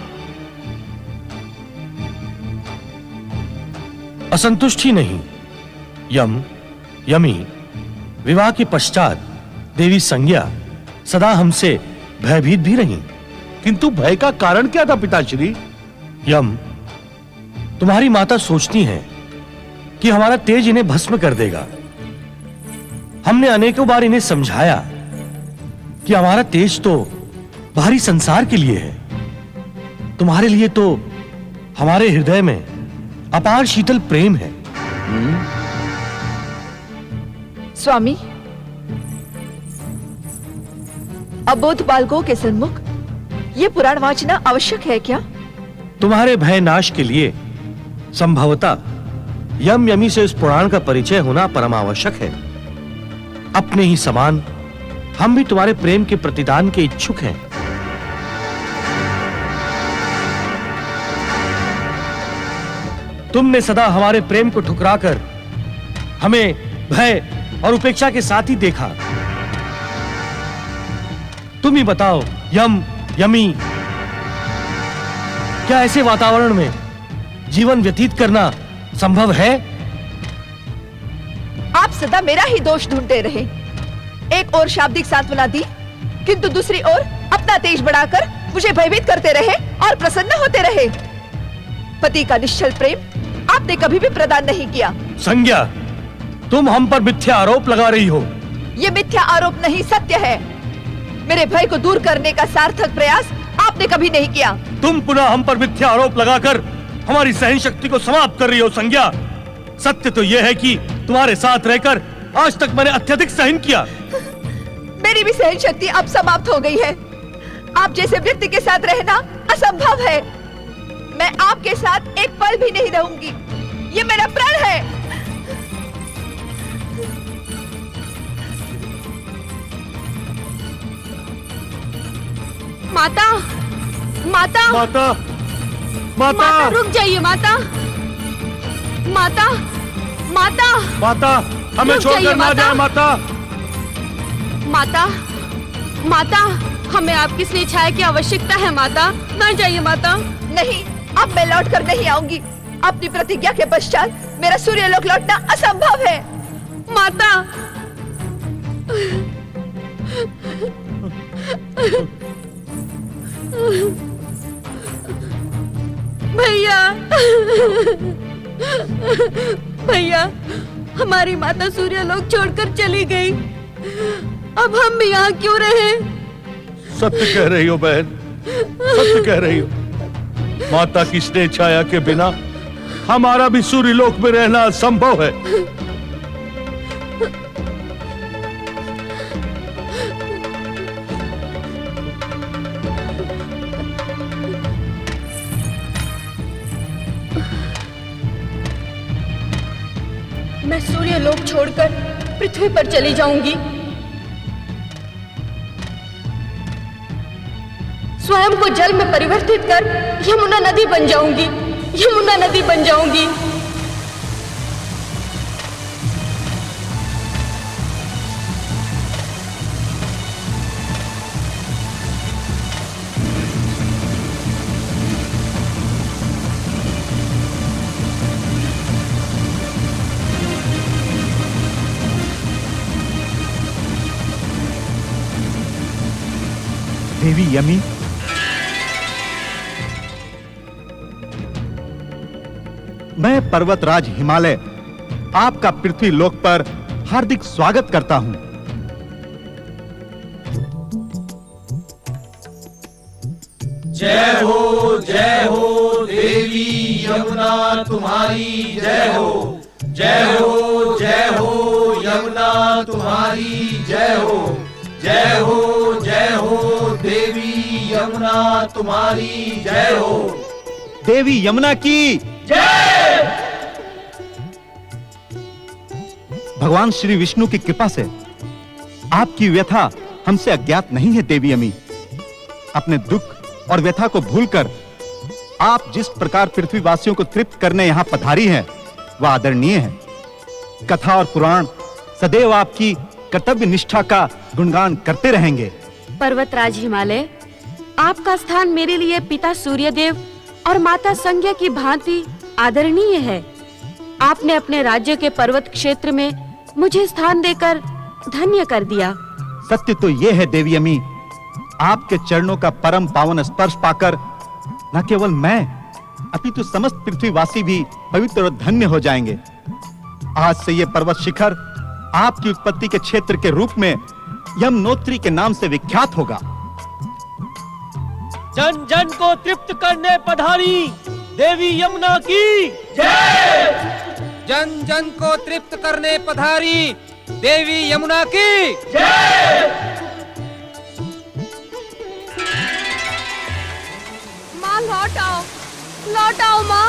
असंतुष्ट ही नहीं, यमी, विवाह के पश्चात देवी संज्ञा सदा हमसे भयभीत भी रही। किंतु भय का कारण क्या था पिताश्री? तुम्हारी माता सोचती है कि हमारा तेज इन्हें भस्म कर देगा। हमने अनेकों बार इन्हें समझाया कि हमारा तेज तो बाहरी संसार के लिए है, तुम्हारे लिए तो हमारे हृदय में अपार शीतल प्रेम है। स्वामी, अबोध बालकों के सन्मुख ये पुराण वाचना आवश्यक है क्या? तुम्हारे भय नाश के लिए संभवतः यम यमी से इस पुराण का परिचय होना परम आवश्यक है। अपने ही समान हम भी तुम्हारे प्रेम के प्रतिदान के इच्छुक हैं। तुमने सदा हमारे प्रेम को ठुकराकर हमें भय और उपेक्षा के साथ ही देखा। तुम ही बताओ यम यमी, क्या ऐसे वातावरण में जीवन व्यतीत करना संभव है? आप सदा मेरा ही दोष ढूंढते रहे। एक और शाब्दिक सांत्वना दी, किंतु दूसरी ओर अपना तेज बढ़ाकर मुझे भयभीत करते रहे और प्रसन्न होते रहे। पति का निश्चल प्रेम आपने कभी भी प्रदान नहीं किया। संज्ञा, तुम हम पर मिथ्या आरोप लगा रही हो। ये मिथ्या आरोप नहीं, सत्य है। मेरे भय को दूर करने का सार्थक प्रयास आपने कभी नहीं किया। तुम पुनः हम पर मिथ्या आरोप लगाकर हमारी सहन शक्ति को समाप्त कर रही हो। संज्ञा, सत्य तो यह है कि तुम्हारे साथ रहकर आज तक मैंने अत्यधिक सहन किया। मेरी भी सहन शक्ति अब समाप्त हो गई है। आप जैसे व्यक्ति के साथ रहना असंभव है। मैं आपके साथ एक पल भी नहीं रहूंगी। ये मेरा प्रण है। माता, माता, माता, माता, रुक जाइए माता, माता, माता, माता, हमें छोड़कर ना जाए माता। माता, माता, हमें आपकी स्नेह छाया की आवश्यकता है माता, ना जाइए माता। नहीं, अब मैं लौट कर नहीं आऊंगी। अपनी प्रतिज्ञा के पश्चात मेरा सूर्यलोक लौटना असंभव है। माता, भैया, भैया, हमारी माता सूर्यलोक छोड़कर चली गई। अब हम भी यहाँ क्यों रहे? सत्य कह रही हो बहन, सत्य कह रही हो। माता की स्नेह छाया के बिना हमारा भी सूर्यलोक में रहना असंभव है। मैं सूर्यलोक छोड़कर पृथ्वी पर चली जाऊंगी। स्वयं को जल में परिवर्तित कर यमुना नदी बन जाऊंगी, यमुना नदी बन जाऊंगी। देवी यमी, मैं पर्वतराज हिमालय आपका पृथ्वी लोक पर हार्दिक स्वागत करता हूं। जय हो देवी यमुना तुम्हारी जय हो। जय हो यमुना तुम्हारी जय हो। जय हो देवी यमुना तुम्हारी जय हो। देवी यमुना की जय। भगवान श्री विष्णु की कृपा से आपकी व्यथा हमसे अज्ञात नहीं है देवी यमी। अपने दुख और व्यथा को भूलकर आप जिस प्रकार पृथ्वीवासियों को तृप्त करने यहां पधारी हैं, वह आदरणीय है। कथा और पुराण सदैव आपकी कर्तव्य निष्ठा का गुणगान करते रहेंगे। पर्वतराज हिमालय, आपका स्थान मेरे लिए पिता सूर्यदेव और माता संज्ञा की भांति आदरणीय है। आपने अपने राज्य के पर्वत क्षेत्र में मुझे स्थान देकर धन्य कर दिया। सत्य तो यह है देवी यमी, आपके चरणों का परम पावन स्पर्श पाकर न केवल मैं अपितु समस्त पृथ्वीवासी भी पवित्र और धन्य हो जाएंगे। आज से ये पर्वत शिखर आपकी उत्पत्ति के क्षेत्र के रूप में यमुनोत्री के नाम से विख्यात होगा। जन जन को तृप्त करने पधारी देवी यमुना की जय। जन जन को तृप्त करने पधारी देवी यमुना की जय। माँ लौट आओ माँ,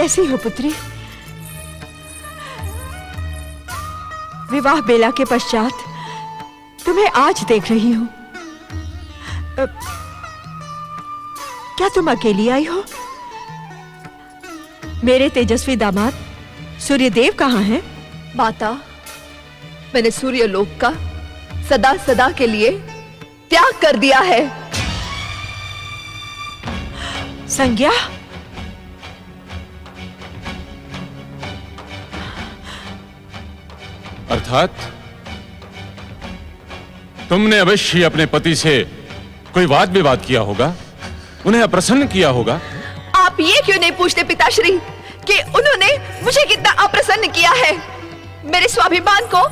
कैसी हो पुत्री? विवाह बेला के पश्चात तुम्हें आज देख रही हूं। क्या तुम अकेली आई हो? मेरे तेजस्वी दामाद सूर्यदेव कहाँ हैं? माता, मैंने सूर्यलोक का सदा सदा के लिए त्याग कर दिया है। संज्ञा, अर्थात तुमने अवश्य अपने पति से कोई वाद विवाद किया होगा, उन्हें अप्रसन्न किया होगा। आप ये क्यों नहीं पूछते पिताश्री कि उन्होंने मुझे कितना अप्रसन्न किया है, मेरे स्वाभिमान को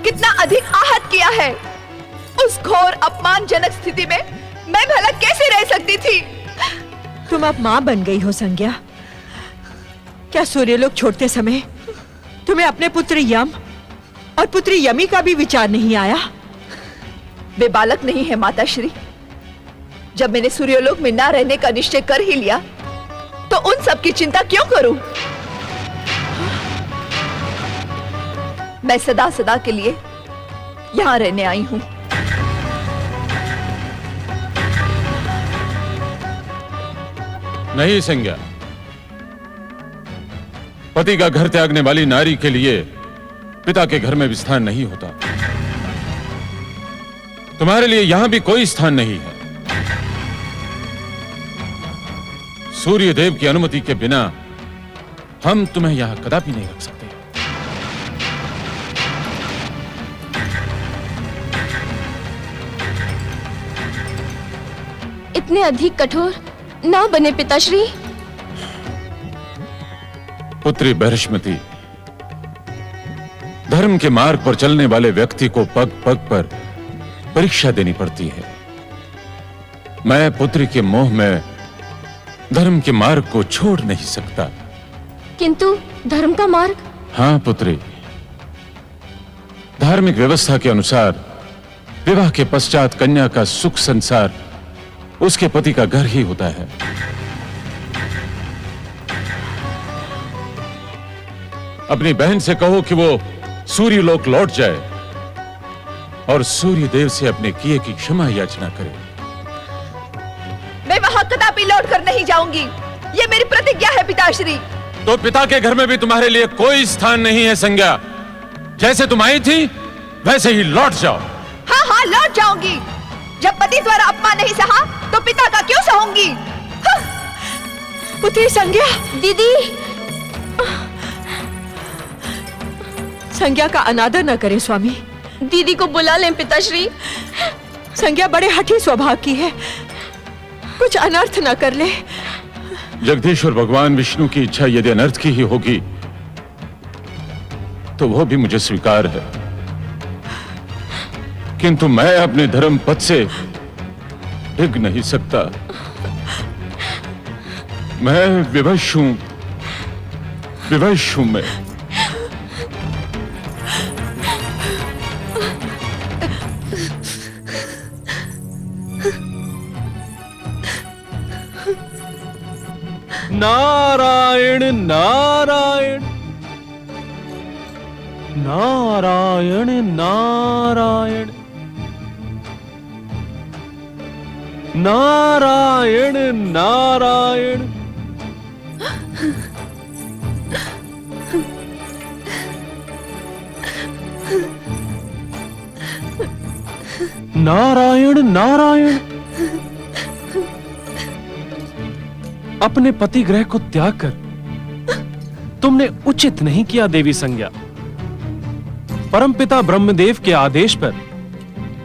कितना अधिक आहत किया है। उस घोर अपमानजनक स्थिति में मैं भला कैसे रह सकती थी? तुम अब मां बन गई हो संज्ञा। क्या सूर्यलोक छोड़ते समय तुम्हें अपने पुत्र यम और पुत्री यमी का भी विचार नहीं आया? वे बालक नहीं है माताश्री। जब मैंने सूर्यलोक में ना रहने का निश्चय कर ही लिया तो उन सब की चिंता क्यों करूं? मैं सदा सदा के लिए यहां रहने आई हूं। नहीं संज्ञा, पति का घर त्यागने वाली नारी के लिए पिता के घर में भी स्थान नहीं होता। तुम्हारे लिए यहां भी कोई स्थान नहीं है। सूर्यदेव की अनुमति के बिना हम तुम्हें यहां कदापि नहीं रख सकते। इतने अधिक कठोर ना बने पिताश्री। पुत्री बृहस्पति, धर्म के मार्ग पर चलने वाले व्यक्ति को पग पग पर परीक्षा देनी पड़ती है। मैं पुत्री के मोह में धर्म के मार्ग को छोड़ नहीं सकता। किंतु धर्म का मार्ग? हाँ पुत्री, धार्मिक व्यवस्था के अनुसार विवाह के पश्चात कन्या का सुख संसार उसके पति का घर ही होता है। अपनी बहन से कहो कि वो सूर्यलोक लौट जाए और सूर्यदेव से अपने किए की क्षमा याचना करे। मैं वहां कदापि लौट कर नहीं जाऊंगी, ये मेरी प्रतिज्ञा है पिताश्री। तो पिता के घर में भी तुम्हारे लिए कोई स्थान नहीं है संज्ञा। जैसे तुम आई थी वैसे ही लौट जाओ। हाँ हाँ लौट जाऊंगी। जब पति द्वारा अपमान नहीं सहा तो पिता का क्यों सहूंगी? हाँ। पुत्री संज्ञा। दीदी, संज्ञा का अनादर न करें स्वामी। दीदी को बुला लें पिताश्री। संज्ञा बड़े हठी स्वभाव की है, कुछ अनर्थ न कर ले। जगदीश्वर भगवान विष्णु की इच्छा यदि अनर्थ की ही होगी तो वो भी मुझे स्वीकार है, किंतु मैं अपने धर्म पथ से डिग नहीं सकता। मैं विवश हूं मैं। नारायण नारायण नारायण नारायण नारायण नारायण नारायण नारायण। अपने पति ग्रह को त्याग कर तुमने उचित नहीं किया देवी संज्ञा। परमपिता ब्रह्मदेव के आदेश पर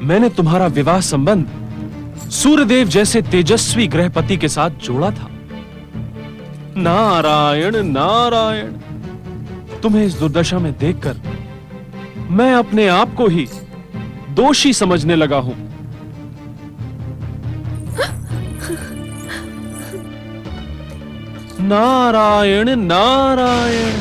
मैंने तुम्हारा विवाह संबंध सूर्यदेव जैसे तेजस्वी ग्रहपति के साथ जोड़ा था। नारायण नारायण। तुम्हें इस दुर्दशा में देखकर मैं अपने आप को ही दोषी समझने लगा हूं। नारायण नारायण।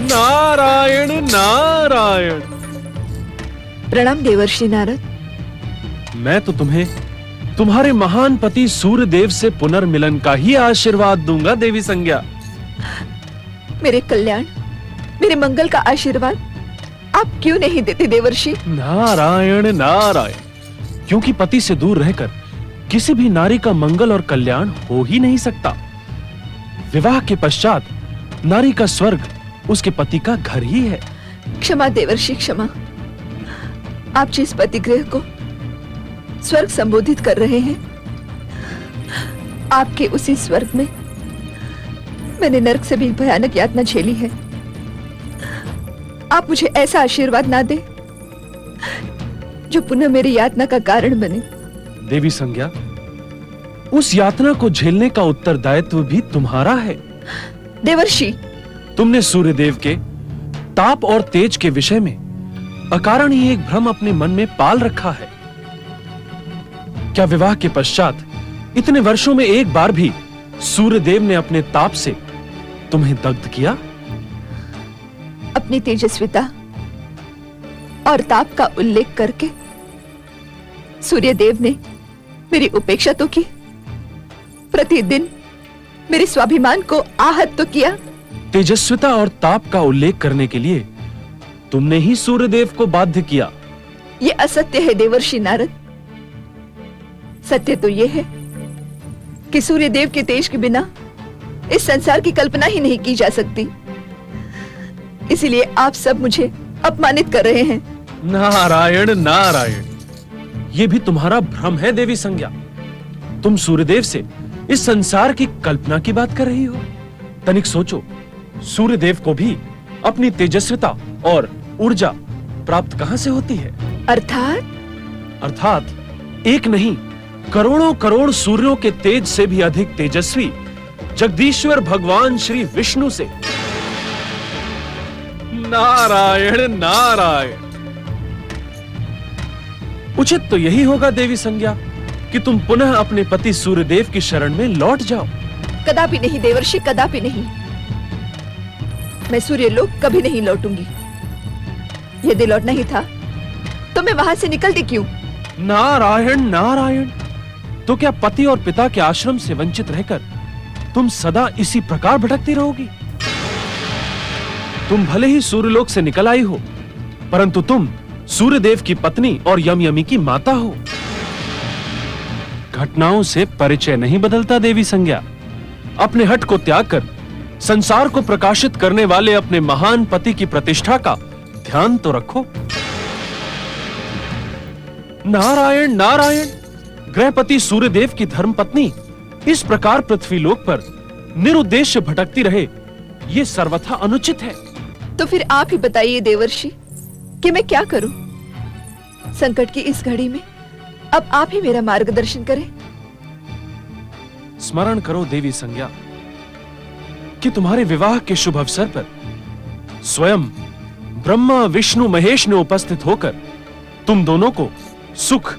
नारायण नारायण। प्रणाम देवर्षि नारद। मैं तो तुम्हें तुम्हारे महान पति सूर्यदेव से पुनर्मिलन का ही आशीर्वाद दूंगा देवी संज्ञा। मेरे कल्याण, मेरे मंगल का आशीर्वाद आप क्यों नहीं देते देवर्षि? नारायण नारायण, क्योंकि पति से दूर रहकर किसी भी नारी का मंगल और कल्याण हो ही नहीं सकता। विवाह के पश्चात नारी का स्वर्ग उसके पति का घर ही है। क्षमा देवर्षि, क्षमा। आप जिस पतिगृह को स्वर्ग संबोधित कर रहे हैं, आपके उसी स्वर्ग में मैंने नरक से भी भयानक यातना झेली है। आप मुझे ऐसा आशीर्वाद ना दे जो पुनः मेरी यातना का कारण बने। देवी संज्ञा, उस यातना को झेलने का उत्तरदायित्व भी तुम्हारा है। देवर्षि, तुमने सूर्यदेव के ताप और तेज के विषय में अकारण ही एक भ्रम अपने मन में पाल रखा है। क्या विवाह के पश्चात इतने वर्षों में एक बार भी सूर्यदेव ने अपने ताप से तुम्हें दग्ध किया? अपनी तेजस्विता और ताप का उल्लेख करके सूर्यदेव ने मेरी उपेक्षा तो की, प्रतिदिन मेरे स्वाभिमान को आहत तो किया। तेजस्विता और ताप का उल्लेख करने के लिए तुमने ही सूर्यदेव को बाध्य किया। ये असत्य है देवर्षि नारद। सत्य तो ये है कि सूर्यदेव के तेज के बिना इस संसार की कल्पना ही नहीं की जा सकती। इसीलिए आप सब मुझे अपमानित कर रहे हैं। नारायण नारायण, ये भी तुम्हारा भ्रम है देवी संज्ञा। तुम सूर्यदेव से इस संसार की कल्पना की बात कर रही हो। तनिक सोचो, सूर्यदेव को भी अपनी तेजस्विता और ऊर्जा प्राप्त कहां से होती है? अर्थात एक नहीं, करोड़ों करोड़ सूर्यों के तेज से भी अधिक तेजस्वी जगदीश्वर भगवान श्री विष्णु से। नारायण नारायण, उचित तो यही होगा देवी संज्ञा कि तुम पुनः अपने पति सूर्यदेव की शरण में लौट जाओ। कदापि नहीं देवर्षि, कदापि नहीं। मैं सूर्यलोक कभी नहीं लौटूंगी। यदि लौटना ही था तो मैं वहां से निकलती क्यों? नारायण नारायण, तो क्या पति और पिता के आश्रम से वंचित रहकर तुम सदा इसी प्रकार भटकती रहोगी? तुम भले ही सूर्यलोक से निकल आई हो, परंतु तुम सूर्यदेव की पत्नी और यमयमी की माता हो। घटनाओं से परिचय नहीं बदलता देवी संज्ञा। अपने हट को त्याग कर संसार को प्रकाशित करने वाले अपने महान पति की प्रतिष्ठा का ध्यान तो रखो। नारायण नारायण, गृहपति सूर्यदेव की धर्मपत्नी इस प्रकार पृथ्वीलोक पर निरुद्देश्य भटकती रहे, ये सर्वथा अनुचित है। तो फिर आप ही बताइए देवर्षि कि मैं क्या करूं? संकट की इस घड़ी में अब आप ही मेरा मार्गदर्शन करें। स्मरण करो देवी संज्ञा कि तुम्हारे विवाह के शुभ अवसर पर स्वयं ब्रह्मा विष्णु महेश ने उपस्थित होकर तुम दोनों को सुख,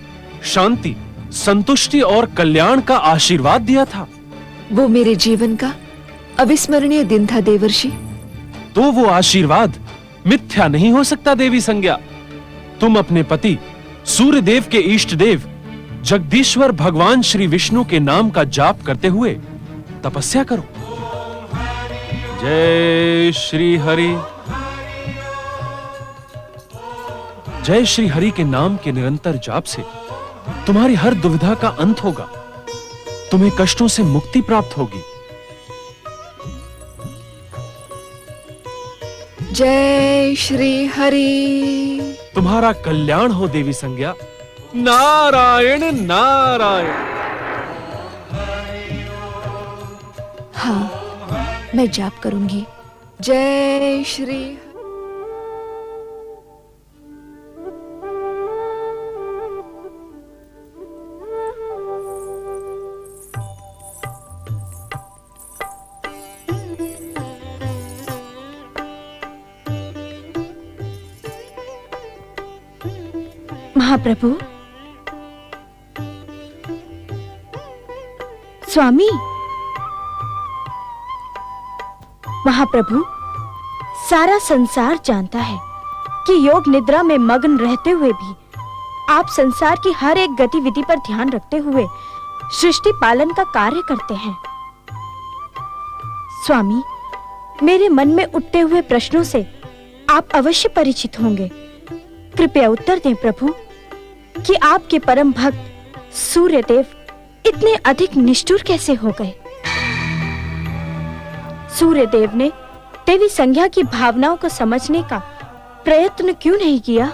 शांति, संतुष्टि और कल्याण का आशीर्वाद दिया था। वो मेरे जीवन का अविस्मरणीय दिन था देवर्षि। तो वो आशीर्वाद मिथ्या नहीं हो सकता देवी संज्ञा। तुम अपने पति सूर्यदेव के इष्ट देव जगदीश्वर भगवान श्री विष्णु के नाम का जाप करते हुए तपस्या करो। जय श्री हरि। जय श्री हरि के नाम के निरंतर जाप से तुम्हारी हर दुविधा का अंत होगा, तुम्हें कष्टों से मुक्ति प्राप्त होगी। जय श्री हरि। तुम्हारा कल्याण हो देवी संज्ञा। नारायण नारायण। हाँ, मैं जाप करूंगी। जय श्री। महाप्रभु, स्वामी, महाप्रभु, सारा संसार जानता है कि योग निद्रा में मग्न रहते हुए भी आप संसार की हर एक गतिविधि पर ध्यान रखते हुए सृष्टि पालन का कार्य करते हैं। स्वामी, मेरे मन में उठते हुए प्रश्नों से आप अवश्य परिचित होंगे। कृपया उत्तर दें प्रभु कि आपके परम भक्त सूर्यदेव इतने अधिक निष्ठुर कैसे हो गए। सूर्यदेव ने देवी संज्ञा की भावनाओं को समझने का प्रयत्न क्यों नहीं किया?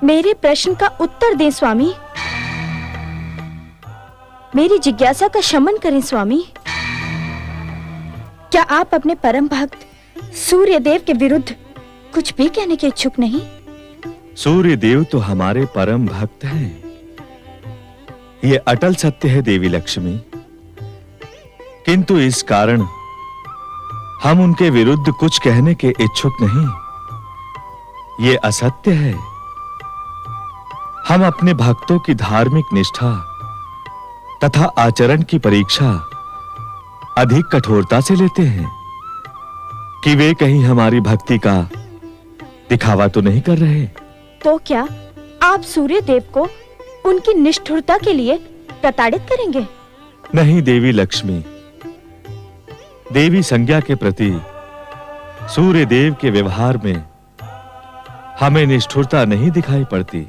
मेरे प्रश्न का उत्तर दें स्वामी। मेरी जिज्ञासा का शमन करें स्वामी। क्या आप अपने परम भक्त सूर्यदेव के विरुद्ध कुछ भी कहने के इच्छुक नहीं? सूर्यदेव तो हमारे परम भक्त हैं। ये अटल सत्य है देवी लक्ष्मी, किंतु इस कारण हम उनके विरुद्ध कुछ कहने के इच्छुक नहीं। ये असत्य है। हम अपने भक्तों की धार्मिक निष्ठा तथा आचरण की परीक्षा अधिक कठोरता से लेते हैं कि वे कहीं हमारी भक्ति का दिखावा तो नहीं कर रहे। तो क्या आप सूर्यदेव को उनकी निष्ठुरता के लिए प्रताड़ित करेंगे? नहीं देवी लक्ष्मी, देवी संज्ञा के प्रति सूर्यदेव के व्यवहार में हमें निष्ठुरता नहीं दिखाई पड़ती।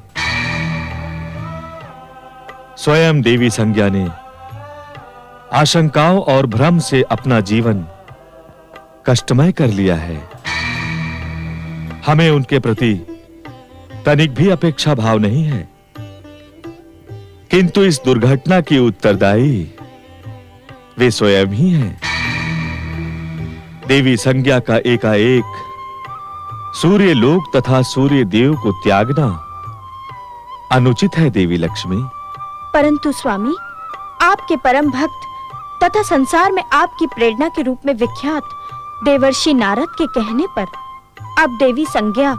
स्वयं देवी संज्ञा ने आशंकाओं और भ्रम से अपना जीवन कष्टमय कर लिया है। हमें उनके प्रति तनिक भी अपेक्षा भाव नहीं है, किंतु इस दुर्घटना की उत्तरदायी वे स्वयं ही हैं। देवी संज्ञा का एकाएक सूर्य लोक तथा सूर्य देव को त्यागना अनुचित है देवी लक्ष्मी। परंतु स्वामी, आपके परम भक्त तथा संसार में आपकी प्रेरणा के रूप में विख्यात देवर्षि नारद के कहने पर अब देवी संज्ञा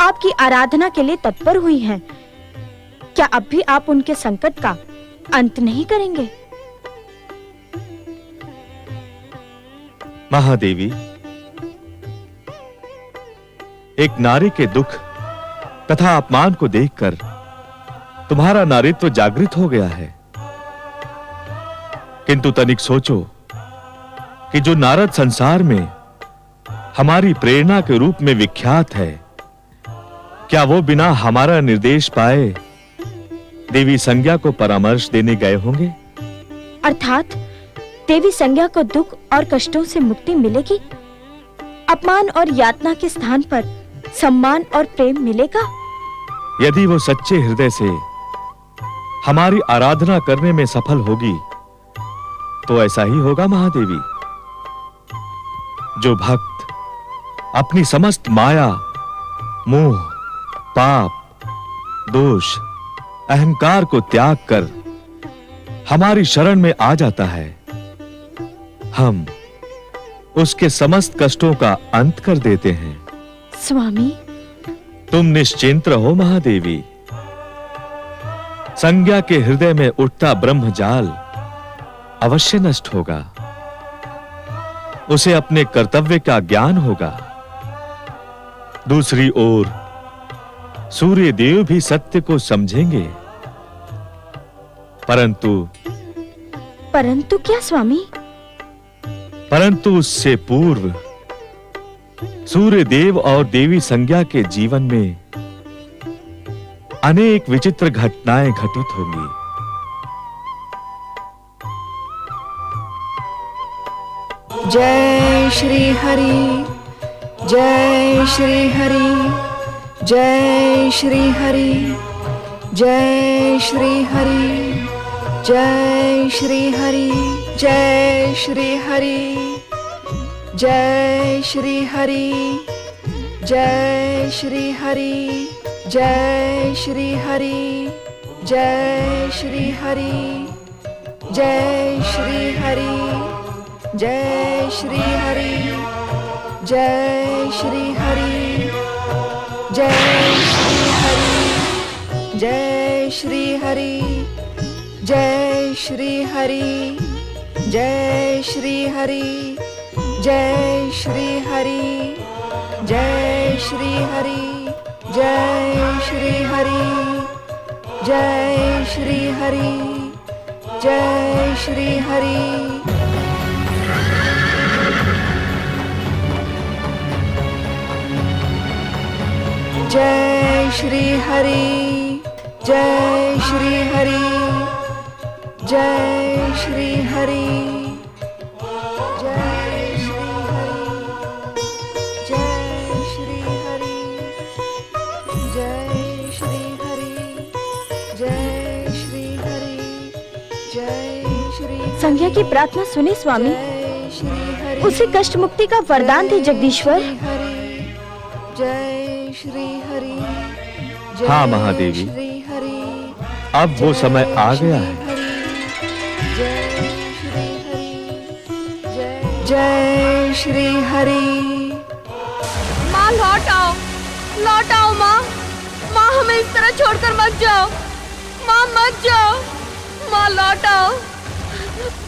आपकी आराधना के लिए तत्पर हुई हैं। क्या अब भी आप उनके संकट का अंत नहीं करेंगे? महादेवी, एक नारी के दुख तथा अपमान को देखकर तुम्हारा नारीत्व जागृत हो गया है, किंतु तनिक सोचो कि जो नारद संसार में हमारी प्रेरणा के रूप में विख्यात है, क्या वो बिना हमारा निर्देश पाए देवी संज्ञा को परामर्श देने गए होंगे? अर्थात देवी संज्ञा को दुख और कष्टों से मुक्ति मिलेगी, अपमान और यातना के स्थान पर सम्मान और प्रेम मिलेगा। यदि वो सच्चे हृदय से हमारी आराधना करने में सफल होगी तो ऐसा ही होगा महादेवी। जो भक्त अपनी समस्त माया, मोह, पाप, दोष, अहंकार को त्याग कर हमारी शरण में आ जाता है, हम उसके समस्त कष्टों का अंत कर देते हैं। स्वामी, तुम निश्चिंत रहो महादेवी। संज्ञा के हृदय में उठता ब्रह्मजाल अवश्य नष्ट होगा। उसे अपने कर्तव्य का ज्ञान होगा। दूसरी ओर सूर्य देव भी सत्य को समझेंगे, परंतु क्या स्वामी? परंतु उससे पूर्व सूर्य देव और देवी संज्ञा के जीवन में अनेक विचित्र घटनाएं घटित होंगी। जय श्री हरि, जय श्री हरि, जय श्री हरि, जय श्री हरि, जय श्री हरि, जय श्री हरि, जय श्री हरि, जय श्री हरि, जय श्री हरि, जय श्री हरि, जय श्री हरि, जय श्री हरि, जय श्री हरि, जय श्री हरि, जय श्री हरि, जय श्री हरि, जय श्री हरि, जय श्री हरि, जय श्री हरि, जय श्री हरि, जय श्री हरि, जय श्री हरि। जय श्री हरि, जय श्री हरि, जय श्री हरि, जय श्री हरि, जय श्री हरि, जय श्री हरि, जय श्री हरि। संज्ञा की प्रार्थना सुने स्वामी, उसे कष्ट मुक्ति का वरदान दे जगदीश्वर। जय श्री हरि, हाँ महादेवी, अब वो समय आ गया है। जय श्री हरि। माँ लौट आओ, लौट आओ माँ, माँ हमें इस तरह छोड़कर मत जाओ, माँ मत जाओ, माँ लौट आओ,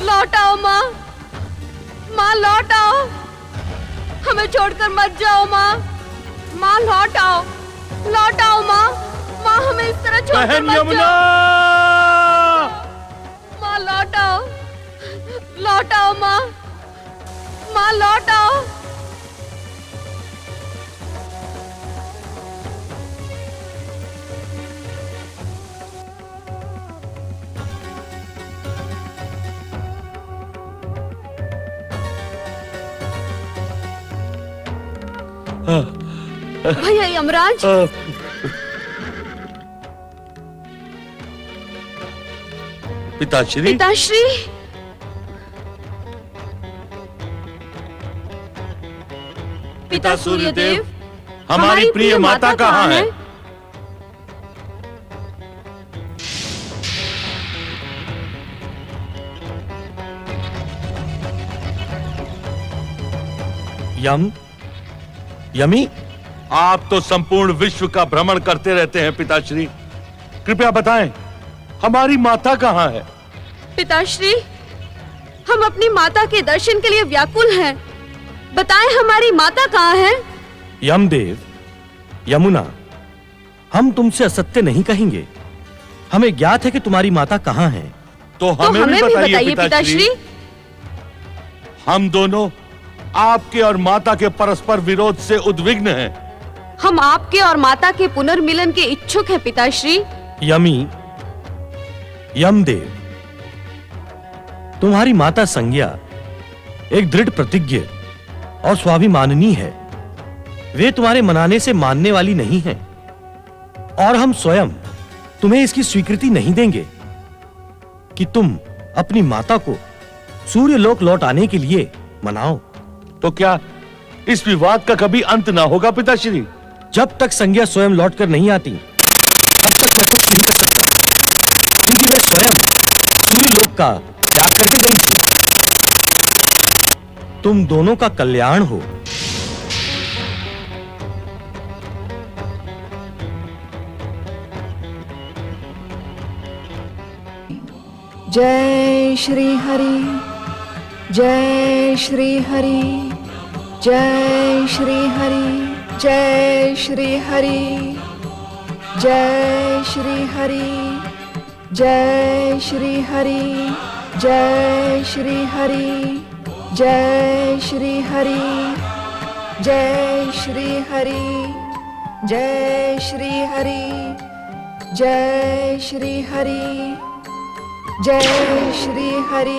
लौट आओ माँ, माँ लौट आओ, हमें छोड़कर मत जाओ माँ, माँ लौट आओ माँ, माँ हमें इस तरह छोड़कर मत जाओ, माँ लौट आओ माँ, माँ लौट आओ। भैया यमराज, पिताश्री, पिताश्री, पिता सूर्यदेव, हमारी प्रिय माता कहाँ है? यमी, आप तो संपूर्ण विश्व का भ्रमण करते रहते हैं पिताश्री, कृपया बताएं हमारी माता कहाँ है? पिताश्री, हम अपनी माता के दर्शन के लिए व्याकुल हैं। बताएं हमारी माता कहाँ है? यमदेव, यमुना, हम तुमसे असत्य नहीं कहेंगे। हमें ज्ञात है कि तुम्हारी माता कहाँ है। तो हमें भी बताइए पिताश्री। हम दोनों आपके और माता के परस्पर विरोध से उद्विग्न हैं। हम आपके और माता के पुनर्मिलन के इच्छुक हैं पिताश्री। यमी, यमदेव, तुम्हारी माता संज्ञा एक दृढ़ प्रतिज्ञ और स्वाभिमानिनी है। वे तुम्हारे मनाने से मानने वाली नहीं हैं, और हम स्वयं तुम्हें इसकी स्वीकृति नहीं देंगे कि तुम अपनी माता को सूर्यलोक लौट आने के लिए मनाओ। तो क्या इस विवाद का कभी अंत ना होगा पिताश्री? जब तक संज्ञा स्वयं लौटकर नहीं आती, तब तक मैं कुछ नहीं कर सकता, क्योंकि वे स्वयं सूर्यलोक का त्याग करके गई थी। तुम दोनों का कल्याण हो। जय श्री हरि, जय श्री हरि, जय श्री हरि, जय श्री हरि, जय श्री हरि, जय श्री हरि, जय श्री हरि, जय श्री हरि, जय श्री हरि, जय श्री हरि, जय श्री हरि, जय श्री हरि,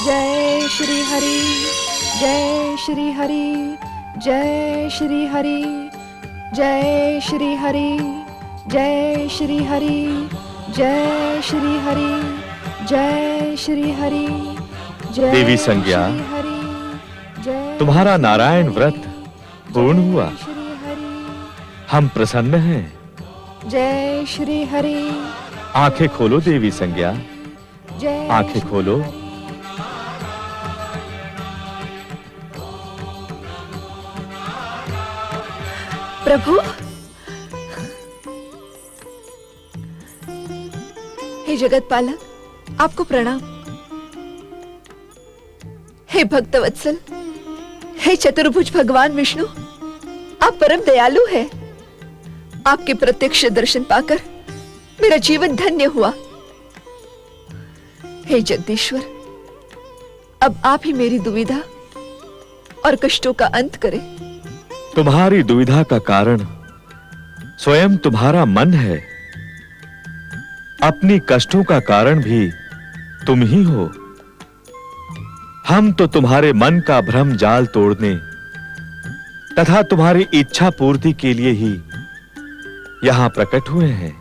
जय श्री हरि, जय श्री हरि, जय श्री हरि, जय श्री हरि, जय श्री हरि, जय श्री हरि, जय श्री हरि, जय देवी संज्ञा, तुम्हारा नारायण व्रत पूर्ण हुआ। हम प्रसन्न हैं। जय श्री हरि। आंखें खोलो देवी संज्ञा, आंखें खोलो। प्रभु, हे जगत पालक, आपको प्रणाम। हे भक्तवत्सल, हे चतुर्भुज भगवान विष्णु, आप परम दयालु हैं। आपके प्रत्यक्ष दर्शन पाकर मेरा जीवन धन्य हुआ। हे जगदीश्वर, अब आप ही मेरी दुविधा और कष्टों का अंत करें। तुम्हारी दुविधा का कारण स्वयं तुम्हारा मन है। अपनी कष्टों का कारण भी तुम ही हो। हम तो तुम्हारे मन का भ्रम जाल तोड़ने तथा तुम्हारी इच्छा पूर्ति के लिए ही यहां प्रकट हुए हैं।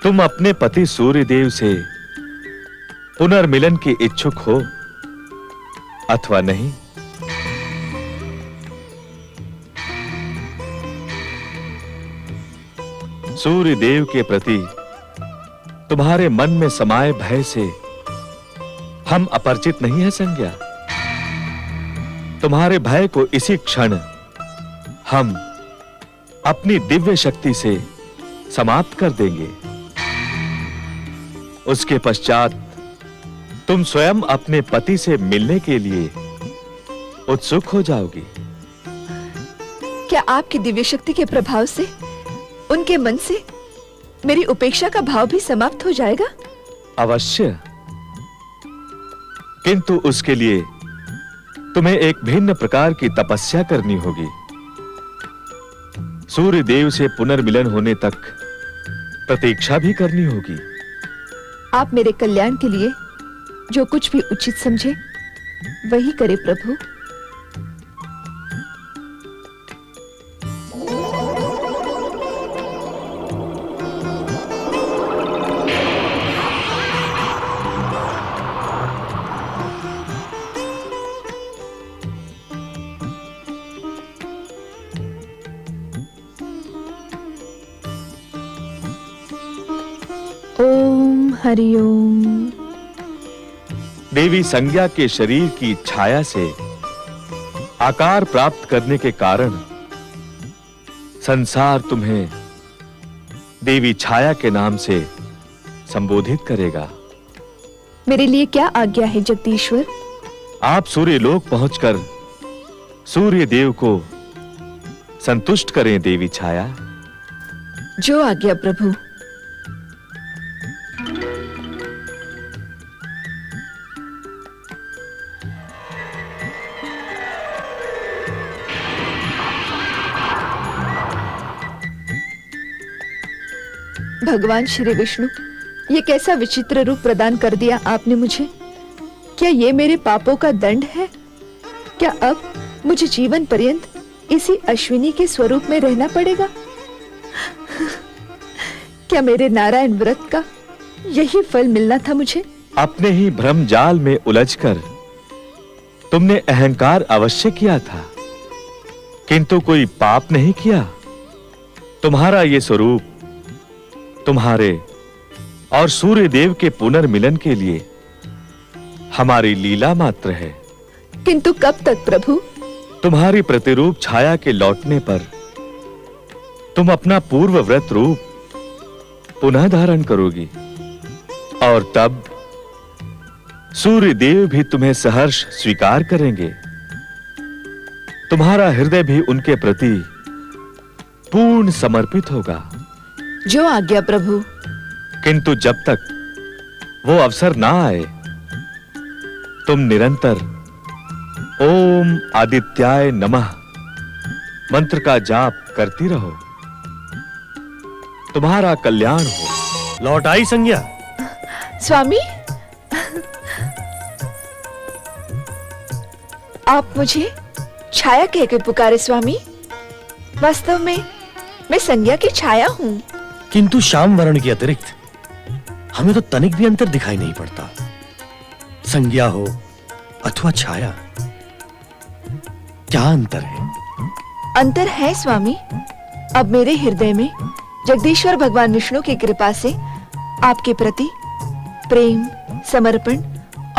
तुम अपने पति सूर्यदेव से पुनर्मिलन के इच्छुक हो अथवा नहीं? सूर्यदेव के प्रति तुम्हारे मन में समाये भय से हम अपरिचित नहीं है संज्ञा। तुम्हारे भय को इसी क्षण हम अपनी दिव्य शक्ति से समाप्त कर देंगे। उसके पश्चात तुम स्वयं अपने पति से मिलने के लिए उत्सुक हो जाओगी। क्या आपकी दिव्य शक्ति के प्रभाव से उनके मन से मेरी उपेक्षा का भाव भी समाप्त हो जाएगा? अवश्य, किंतु उसके लिए तुम्हें एक भिन्न प्रकार की तपस्या करनी होगी। सूर्य देव से पुनर्मिलन होने तक प्रतीक्षा भी करनी होगी। आप मेरे कल्याण के लिए जो कुछ भी उचित समझे वही करे प्रभु। ओम हरिओम। देवी संज्ञा के शरीर की छाया से आकार प्राप्त करने के कारण संसार तुम्हें देवी छाया के नाम से संबोधित करेगा। मेरे लिए क्या आज्ञा है जगदीश्वर? आप सूर्यलोक पहुंचकर सूर्य देव को संतुष्ट करें देवी छाया। जो आज्ञा प्रभु। भगवान श्री विष्णु, ये कैसा विचित्र रूप प्रदान कर दिया आपने मुझे। क्या ये मेरे पापों का दंड है? क्या अब मुझे जीवन पर्यंत इसी अश्विनी के स्वरूप में रहना पड़ेगा? क्या मेरे नारायण व्रत का यही फल मिलना था मुझे? अपने ही भ्रम जाल में उलझकर तुमने अहंकार अवश्य किया था, किंतु कोई पाप नहीं किया। तुम्हारा ये स्वरूप तुम्हारे और सूर्य देव के पुनर्मिलन के लिए हमारी लीला मात्र है। किंतु कब तक प्रभु? तुम्हारी प्रतिरूप छाया के लौटने पर तुम अपना पूर्व व्रत रूप पुनः धारण करोगी और तब सूर्य देव भी तुम्हें सहर्ष स्वीकार करेंगे। तुम्हारा हृदय भी उनके प्रति पूर्ण समर्पित होगा। जो आज्ञा प्रभु। किंतु जब तक वो अवसर ना आए, तुम निरंतर ओम आदित्याय नमः मंत्र का जाप करती रहो। तुम्हारा कल्याण हो। लौट आई संज्ञा? स्वामी, आप मुझे छाया कह के पुकारे स्वामी। वास्तव में मैं संज्ञा की छाया हूँ। किंतु श्याम वर्ण के अतिरिक्त हमें तो तनिक भी अंतर दिखाई नहीं पड़ता। संज्ञा हो अथवा छाया, क्या अंतर है? अंतर है स्वामी। अब मेरे हृदय में जगदीश्वर भगवान विष्णु की कृपा से आपके प्रति प्रेम, समर्पण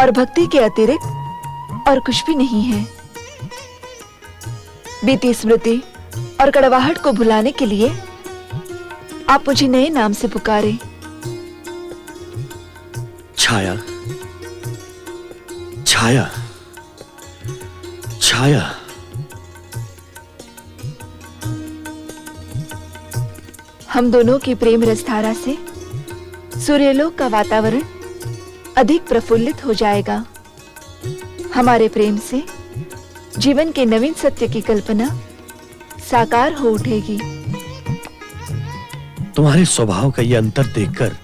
और भक्ति के अतिरिक्त और कुछ भी नहीं है। बीती स्मृति और कड़वाहट को भुलाने के लिए आप मुझे नए नाम से पुकारे। छाया, छाया, छाया। हम दोनों की प्रेम रसधारा से सूर्यलोक का वातावरण अधिक प्रफुल्लित हो जाएगा। हमारे प्रेम से जीवन के नवीन सत्य की कल्पना साकार हो उठेगी। तुम्हारे स्वभाव का यह अंतर देखकर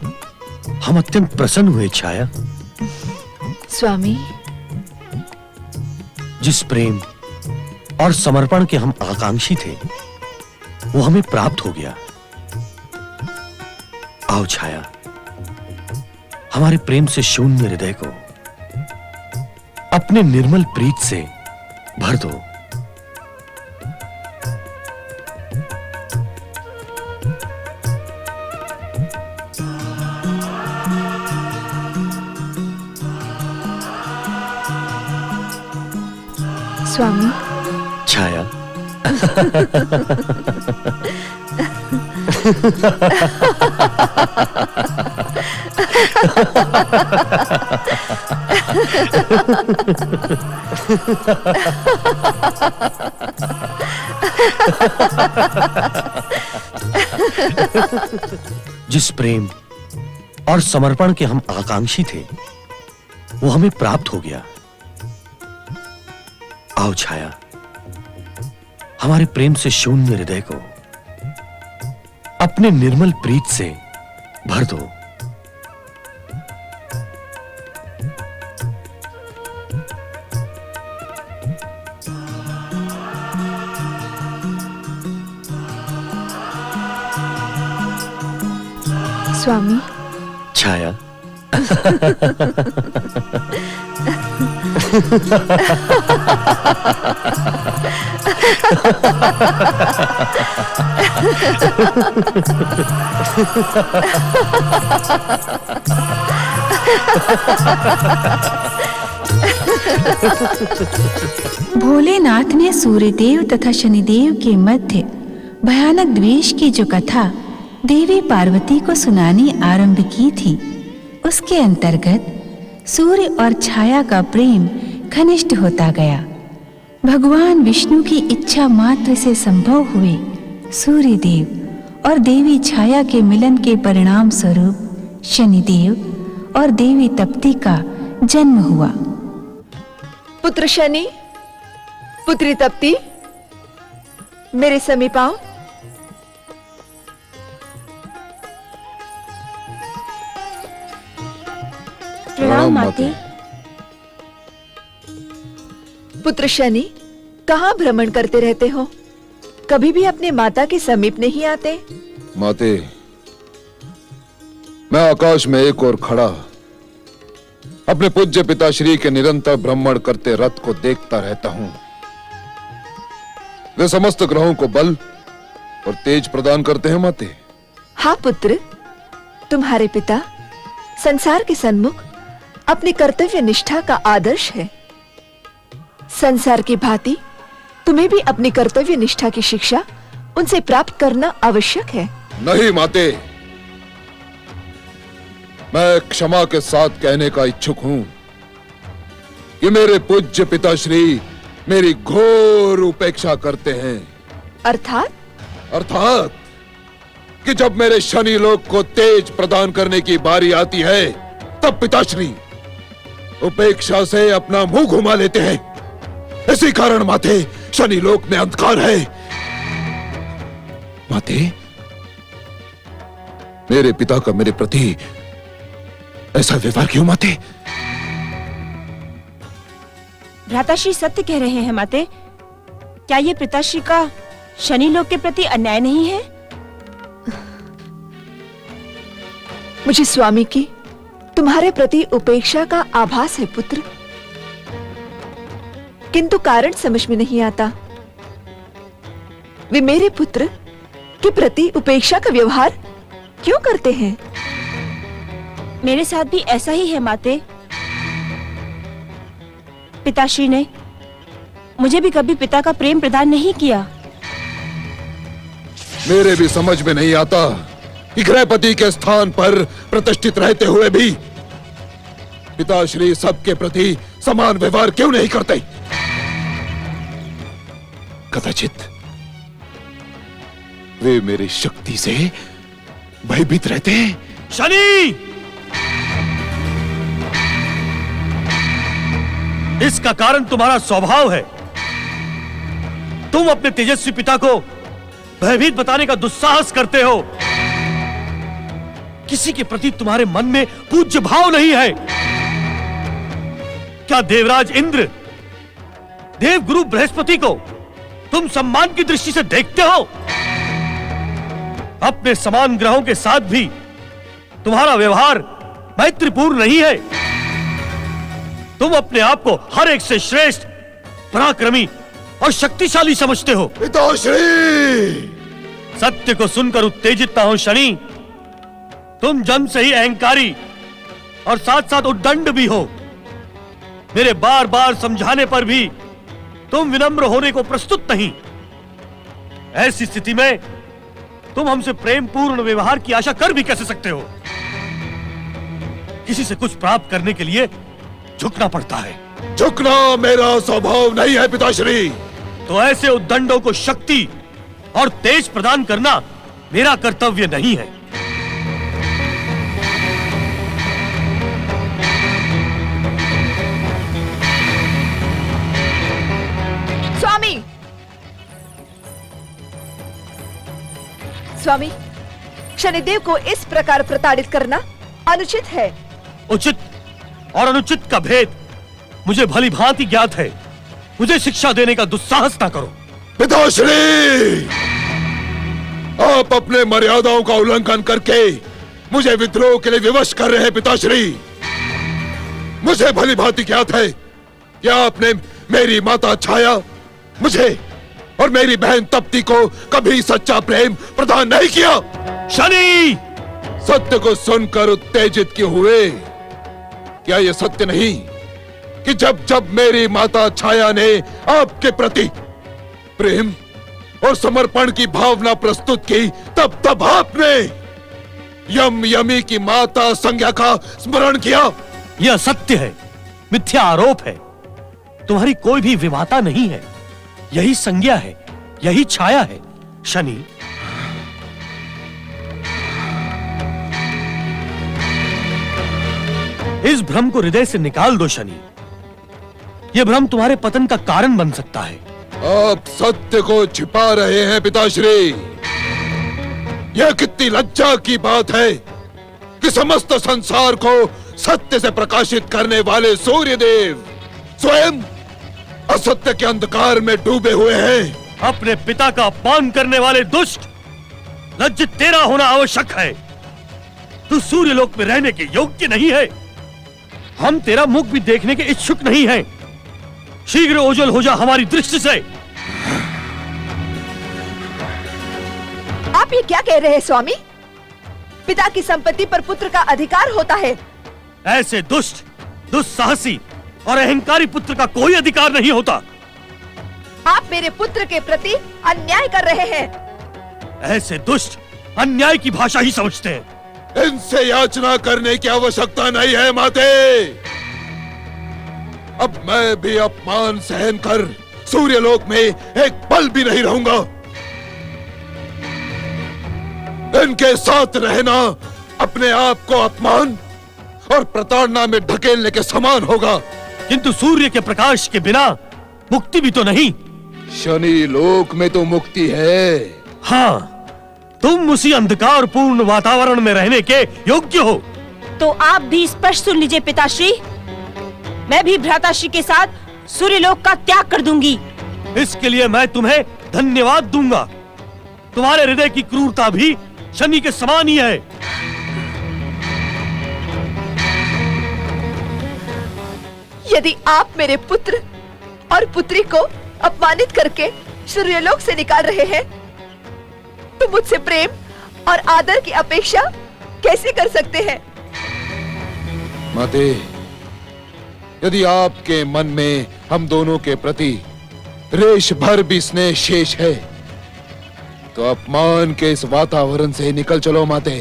हम अत्यंत प्रसन्न हुए छाया। स्वामी, जिस प्रेम और समर्पण के हम आकांक्षी थे वो हमें प्राप्त हो गया। आओ छाया, हमारे प्रेम से शून्य हृदय को अपने निर्मल प्रीत से भर दो। स्वामी। छाया। जिस प्रेम और समर्पण के हम आकांक्षी थे वो हमें प्राप्त हो गया। आओ छाया, हमारे प्रेम से शून्य हृदय को अपने निर्मल प्रीत से भर दो। स्वामी। छाया। भोलेनाथ ने सूर्यदेव तथा शनिदेव के मध्य भयानक द्वेष की जो कथा देवी पार्वती को सुनानी आरंभ की थी, उसके अंतर्गत सूर्य और छाया का प्रेम घनिष्ठ होता गया। भगवान विष्णु की इच्छा मात्र से संभव हुए सूर्यदेव और देवी छाया के मिलन के परिणाम स्वरूप शनिदेव और देवी तप्ती का जन्म हुआ। पुत्र शनि, पुत्री तप्ती, मेरे समीप आओ। प्रणाम माते। पुत्र शनि, कहाँ भ्रमण करते रहते हो? कभी भी अपने माता के समीप नहीं आते। माते, मैं आकाश में एक और खड़ा अपने पूज्य पिताश्री के निरंतर भ्रमण करते रथ को देखता रहता हूं। वे समस्त ग्रहों को बल और तेज प्रदान करते हैं माते। हाँ पुत्र, तुम्हारे पिता संसार के सन्मुख अपनी कर्तव्य निष्ठा का आदर्श है। संसार की भांति तुम्हें भी अपनी कर्तव्य निष्ठा की शिक्षा उनसे प्राप्त करना आवश्यक है। नहीं माते, मैं क्षमा के साथ कहने का इच्छुक हूं कि मेरे पूज्य पिताश्री मेरी घोर उपेक्षा करते हैं। अर्थात कि जब मेरे शनि लोक को तेज प्रदान करने की बारी आती है तब पिताश्री उपेक्षा से अपना मुंह घुमा लेते हैं। इसी कारण माते, शनि लोक में अंधकार है। माते, मेरे पिता का मेरे प्रति ऐसा व्यवहार क्यों माते? भ्राताश्री सत्य कह रहे हैं माते। क्या ये पिताश्री का शनि लोक के प्रति अन्याय नहीं है? मुझे स्वामी की तुम्हारे प्रति उपेक्षा का आभास है पुत्र, किंतु कारण समझ में नहीं आता। वे मेरे पुत्र के प्रति उपेक्षा का व्यवहार क्यों करते हैं? मेरे साथ भी ऐसा ही है माते। पिताश्री ने मुझे भी कभी पिता का प्रेम प्रदान नहीं किया। मेरे भी समझ में नहीं आता कि गृहपति के स्थान पर प्रतिष्ठित रहते हुए भी पिताश्री सबके प्रति समान व्यवहार क्यों नहीं करते? कदाचित वे मेरी शक्ति से भयभीत रहते हैं। शनि, इसका कारण तुम्हारा स्वभाव है। तुम अपने तेजस्वी पिता को भयभीत बताने का दुस्साहस करते हो। किसी के प्रति तुम्हारे मन में पूज्य भाव नहीं है। क्या देवराज इंद्र, देवगुरु बृहस्पति को तुम सम्मान की दृष्टि से देखते हो? अपने समान ग्रहों के साथ भी तुम्हारा व्यवहार मैत्रीपूर्ण नहीं है। तुम अपने आप को हर एक से श्रेष्ठ, पराक्रमी और शक्तिशाली समझते हो। पिताश्री! सत्य को सुनकर उत्तेजित ना हो शनि। तुम जन्म से ही अहंकारी और साथ साथ उद्दंड भी हो। मेरे बार बार समझाने पर भी तुम विनम्र होने को प्रस्तुत नहीं। ऐसी स्थिति में तुम हमसे प्रेम पूर्ण व्यवहार की आशा कर भी कैसे सकते हो? किसी से कुछ प्राप्त करने के लिए झुकना पड़ता है। झुकना मेरा स्वभाव नहीं है पिताश्री। तो ऐसे उद्दंडों को शक्ति और तेज प्रदान करना मेरा कर्तव्य नहीं है। स्वामी, स्वामी, शनिदेव को इस प्रकार प्रताड़ित करना अनुचित है। उचित और अनुचित का भेद मुझे भली भांति ज्ञात है। मुझे शिक्षा देने का दुस्साहस ना करो। पिताश्री, आप अपने मर्यादाओं का उल्लंघन करके मुझे विद्रोह के लिए विवश कर रहे हैं। पिताश्री, मुझे भली भांति ज्ञात है कि आपने मेरी माता छाया, मुझे और मेरी बहन तप्ती को कभी सच्चा प्रेम प्रदान नहीं किया। शनि! सत्य को सुनकर उत्तेजित क्यों हुए? क्या यह सत्य नहीं कि जब जब मेरी माता छाया ने आपके प्रति प्रेम और समर्पण की भावना प्रस्तुत की, तब तब आपने यमी की माता संज्ञा का स्मरण किया? यह सत्य है, मिथ्या आरोप है। तुम्हारी कोई भी विमाता नहीं है। यही संज्ञा है, यही छाया है। शनि, इस भ्रम को हृदय से निकाल दो शनि। यह भ्रम तुम्हारे पतन का कारण बन सकता है। आप सत्य को छिपा रहे हैं पिताश्री। यह कितनी लज्जा की बात है कि समस्त संसार को सत्य से प्रकाशित करने वाले सूर्यदेव स्वयं असत्य के अंधकार में डूबे हुए हैं। अपने पिता का अपमान करने वाले दुष्ट, लज्जित तेरा होना आवश्यक है। तू सूर्यलोक में रहने के योग्य नहीं है। हम तेरा मुख भी देखने के इच्छुक नहीं हैं। शीघ्र ओझल हो जा हमारी दृष्टि से। आप ये क्या कह रहे हैं स्वामी? पिता की संपत्ति पर पुत्र का अधिकार होता है। ऐसे दुष्ट, दुस्साहसी और अहंकारी पुत्र का कोई अधिकार नहीं होता। आप मेरे पुत्र के प्रति अन्याय कर रहे हैं। ऐसे दुष्ट अन्याय की भाषा ही समझते हैं। इनसे याचना करने की आवश्यकता नहीं है माते। अब मैं भी अपमान सहन कर सूर्यलोक में एक पल भी नहीं रहूंगा। इनके साथ रहना अपने आप को अपमान और प्रताड़ना में ढकेलने के समान होगा। किंतु सूर्य के प्रकाश के बिना मुक्ति भी तो नहीं। शनि लोक में तो मुक्ति है। हाँ, तुम उसी अंधकार पूर्ण वातावरण में रहने के योग्य हो। तो आप भी स्पष्ट सुन लीजिए पिताश्री, मैं भी भ्राताश्री के साथ सूर्यलोक का त्याग कर दूंगी। इसके लिए मैं तुम्हें धन्यवाद दूंगा। तुम्हारे हृदय की क्रूरता भी शनि के समान ही है। यदि आप मेरे पुत्र और पुत्री को अपमानित करके सूर्यलोक से निकाल रहे हैं, तो मुझसे प्रेम और आदर की अपेक्षा कैसे कर सकते हैं? माते, यदि आपके मन में हम दोनों के प्रति रेश भर भी स्नेह शेष है, तो अपमान के इस वातावरण से निकल चलो माते।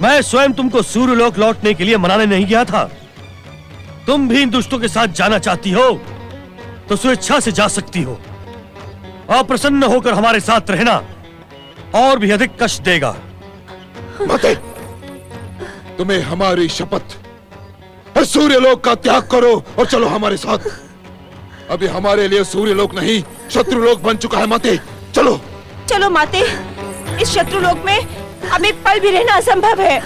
मैं स्वयं तुमको सूर्यलोक लौटने के लिए मनाने नहीं गया था। तुम भी इन दुष्टों के साथ जाना चाहती हो तो स्वेच्छा से जा सकती हो। अप्रसन्न होकर हमारे साथ रहना और भी अधिक कष्ट देगा। माते, तुम्हें हमारी शपथ, सूर्यलोक का त्याग करो और चलो हमारे साथ। अभी हमारे लिए सूर्यलोक नहीं, शत्रुलोक बन चुका है। माते चलो। चलो माते, इस शत्रुलोक में अब एक पल भी रहना असंभव है।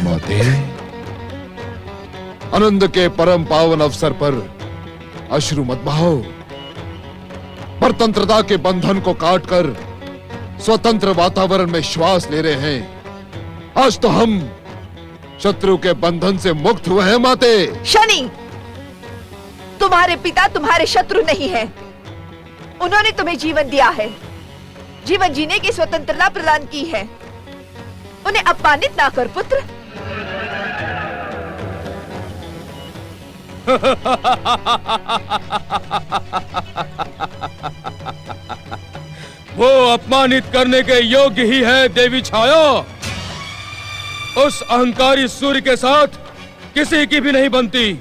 माते, आनंद के परम पावन अवसर पर अश्रु मत बहाओ। परतंत्रता के बंधन को काटकर स्वतंत्र वातावरण में श्वास ले रहे हैं। आज तो हम शत्रु के बंधन से मुक्त हुए हैं। माते, शनि, तुम्हारे पिता तुम्हारे शत्रु नहीं है। उन्होंने तुम्हें जीवन दिया है, जीवन जीने की स्वतंत्रता प्रदान की है। उन्हें अपमानित ना कर पुत्र। वो अपमानित करने के योग्य ही है देवी छाया। उस अहंकारी सूर्य के साथ किसी की भी नहीं बनती,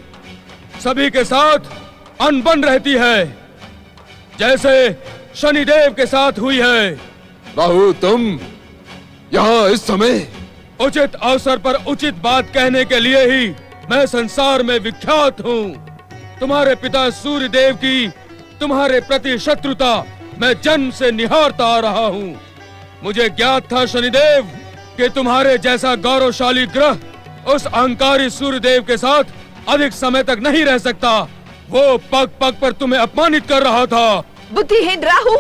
सभी के साथ अनबन रहती है, जैसे शनिदेव के साथ हुई है। राहु, तुम यहाँ इस समय उचित अवसर पर उचित बात कहने के लिए ही मैं संसार में विख्यात हूँ। तुम्हारे पिता सूर्यदेव की तुम्हारे प्रति शत्रुता मैं जन्म से निहारता आ रहा हूँ। मुझे ज्ञात था शनिदेव कि तुम्हारे जैसा गौरवशाली ग्रह उस अहंकारी सूर्यदेव के साथ अधिक समय तक नहीं रह सकता। वो पग पग पर तुम्हें अपमानित कर रहा था। बुद्धिहीन राहु,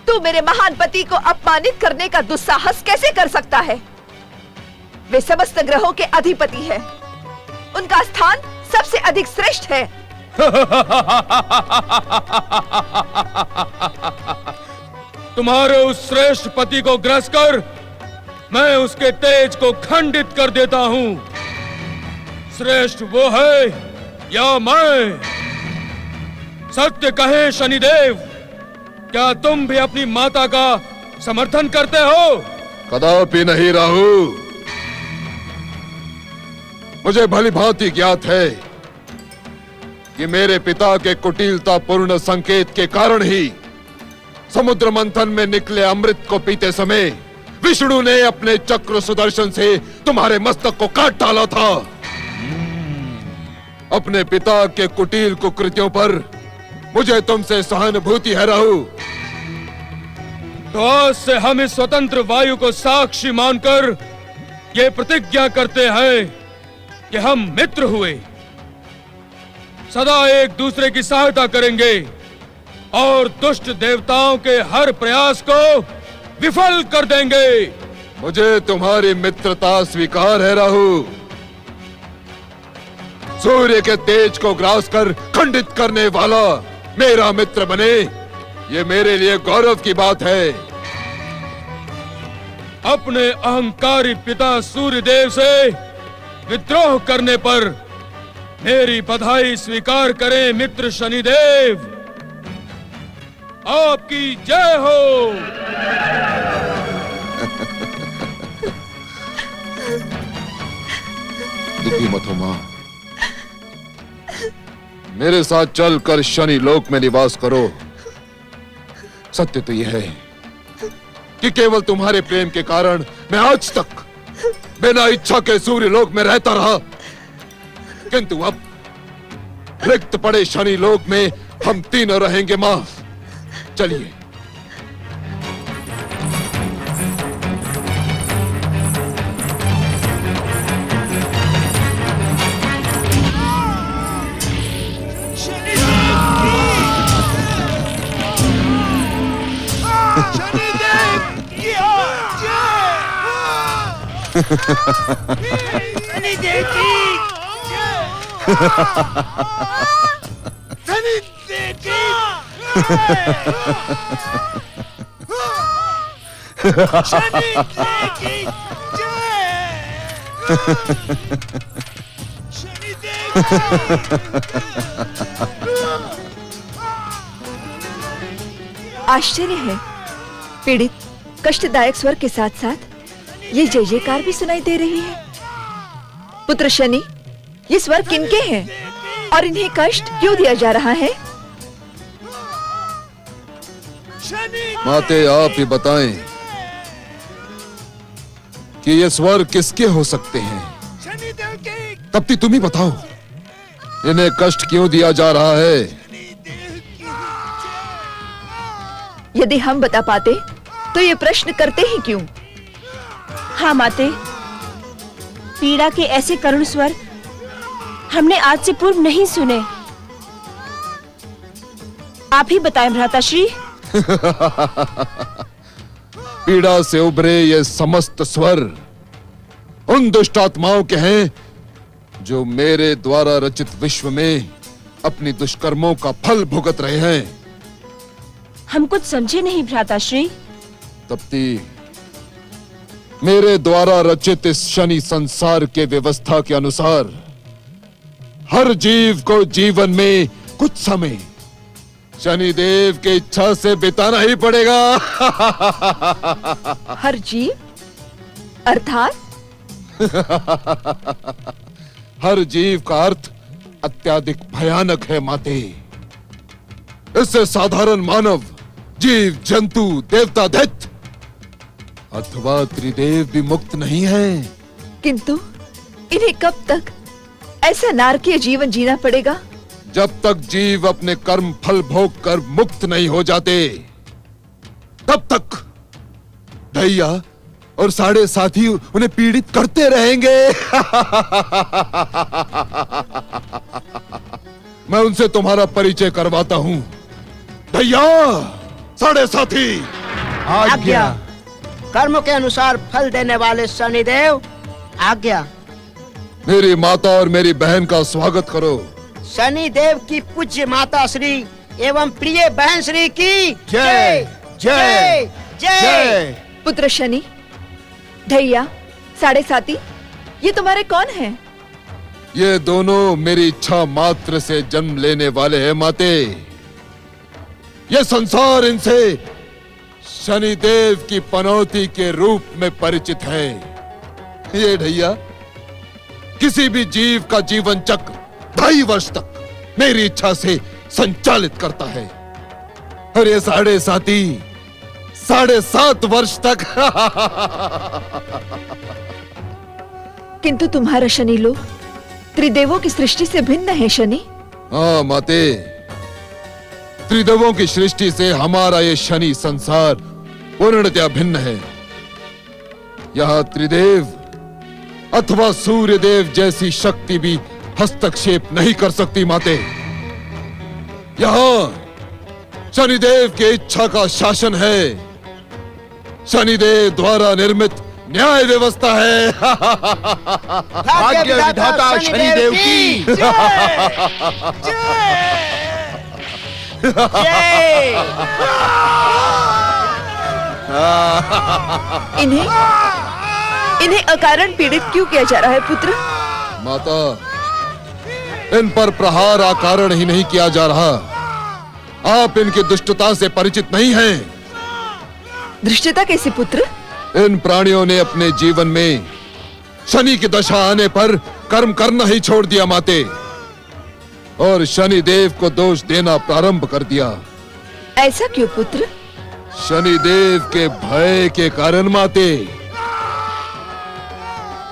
तू मेरे महान पति को अपमानित करने का दुस्साहस कैसे कर सकता है? वे समस्त ग्रहों के अधिपति हैं। उनका स्थान सबसे अधिक श्रेष्ठ है। तुम्हारे उस श्रेष्ठ पति को ग्रस कर मैं उसके तेज को खंडित कर देता हूँ। श्रेष्ठ वो है या मैं? सत्य कहे शनिदेव, क्या तुम भी अपनी माता का समर्थन करते हो? कदापि नहीं राहु। मुझे भली भांति ज्ञात है कि मेरे पिता के कुटिलता पूर्ण संकेत के कारण ही समुद्र मंथन में निकले अमृत को पीते समय विष्णु ने अपने चक्र सुदर्शन से तुम्हारे मस्तक को काट डाला था। अपने पिता के कुटिल कुकृत्यों पर मुझे तुमसे सहानुभूति है राहु। तो आज से हम इस स्वतंत्र वायु को साक्षी मानकर ये प्रतिज्ञा करते हैं कि हम मित्र हुए, सदा एक दूसरे की सहायता करेंगे और दुष्ट देवताओं के हर प्रयास को विफल कर देंगे। मुझे तुम्हारी मित्रता स्वीकार है राहु। सूर्य के तेज को ग्रास कर खंडित करने वाला मेरा मित्र बने, ये मेरे लिए गौरव की बात है। अपने अहंकारी पिता सूर्यदेव से विद्रोह करने पर मेरी बधाई स्वीकार करें मित्र शनिदेव। आपकी जय हो। दुखी मत हो मां, मेरे साथ चलकर शनि लोक में निवास करो। सत्य तो यह है कि केवल तुम्हारे प्रेम के कारण मैं आज तक बिना इच्छा के सूर्य लोक में रहता रहा, किंतु अब रिक्त पड़े शनि लोक में हम तीनों रहेंगे मां। चलिए। शनिदेव की शनिदेव की शनिदेव की आश्चर्य है, पीड़ित कष्टदायक स्वर के साथ साथ ये जय जयकार भी सुनाई दे रही है। पुत्र शनि, ये स्वर किनके हैं और इन्हें कष्ट क्यों दिया जा रहा है? माते, आप ही बताएं कि ये स्वर किसके हो सकते हैं। तप्ती, तुम ही बताओ, इन्हें कष्ट क्यों दिया जा रहा है। यदि हम बता पाते तो ये प्रश्न करते ही क्यों? हाँ माते, पीड़ा के ऐसे करुण स्वर हमने आज से पूर्व नहीं सुने। आप ही बताएं भ्राताश्री। पीड़ा से उभरे ये समस्त स्वर उन दुष्ट आत्माओं के हैं जो मेरे द्वारा रचित विश्व में अपनी दुष्कर्मों का फल भुगत रहे हैं। हम कुछ समझे नहीं भ्राताश्री। तप्ती, मेरे द्वारा रचित इस शनि संसार के व्यवस्था के अनुसार हर जीव को जीवन में कुछ समय शनिदेव की इच्छा से बिताना ही पड़ेगा। हर जीव अर्थात? हर जीव का अर्थ अत्यधिक भयानक है माते। इससे साधारण मानव, जीव, जंतु, देवता, दैत्य अथवा त्रिदेव भी मुक्त नहीं है। किंतु इन्हें कब तक ऐसा नारकीय जीवन जीना पड़ेगा? जब तक जीव अपने कर्म फल भोग कर मुक्त नहीं हो जाते, तब तक दैया और साढ़े साथी उन्हें पीड़ित करते रहेंगे। मैं उनसे तुम्हारा परिचय करवाता हूँ। दैया, साढ़े साथी, आज्ञा। कर्म के अनुसार फल देने वाले शनिदेव, आज्ञा। मेरी माता और मेरी बहन का स्वागत करो। शनिदेव की पूज्य माता श्री एवं प्रिय बहन श्री की जय जय जय। पुत्र शनि, दैया, साढ़े साथी, ये तुम्हारे कौन हैं? ये दोनों मेरी इच्छा मात्र से जन्म लेने वाले हैं माते। ये संसार इनसे शनिदेव की पनौती के रूप में परिचित है। ये ढैया किसी भी जीव का जीवन चक्र 2.5 वर्ष तक मेरी इच्छा से संचालित करता है, और ये साढ़े साथी 7.5 वर्ष तक। किंतु तुम्हारा शनि लोक त्रिदेवों की सृष्टि से भिन्न है शनि। हाँ माते, त्रिदेवों की सृष्टि से हमारा ये शनि संसार पूर्णतया भिन्न है। यहाँ त्रिदेव अथवा सूर्यदेव जैसी शक्ति भी हस्तक्षेप नहीं कर सकती माते। यहाँ शनिदेव की इच्छा का शासन है। शनिदेव द्वारा निर्मित न्याय व्यवस्था है। भाग्य विधाता शनिदेव की इन्हें अकारण पीड़ित क्यों किया जा रहा है पुत्र? माता, इन पर प्रहार अकारण ही नहीं किया जा रहा। आप इनकी दुष्टता से परिचित नहीं हैं। दुष्टता कैसी पुत्र? इन प्राणियों ने अपने जीवन में शनि की दशा आने पर कर्म करना ही छोड़ दिया माते, और शनिदेव को दोष देना प्रारंभ कर दिया। ऐसा क्यों पुत्र? शनिदेव के भय के कारण माते।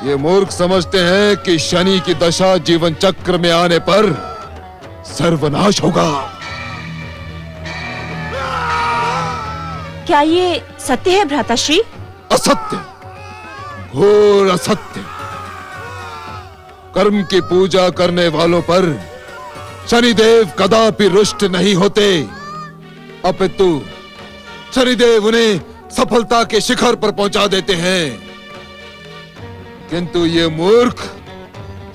ये मूर्ख समझते हैं कि शनि की दशा जीवन चक्र में आने पर सर्वनाश होगा। क्या ये सत्य है भ्राताश्री? असत्य, घोर असत्य। कर्म की पूजा करने वालों पर शनिदेव कदापि रुष्ट नहीं होते, अपितु शनिदेव उन्हें सफलता के शिखर पर पहुंचा देते हैं। किंतु ये मूर्ख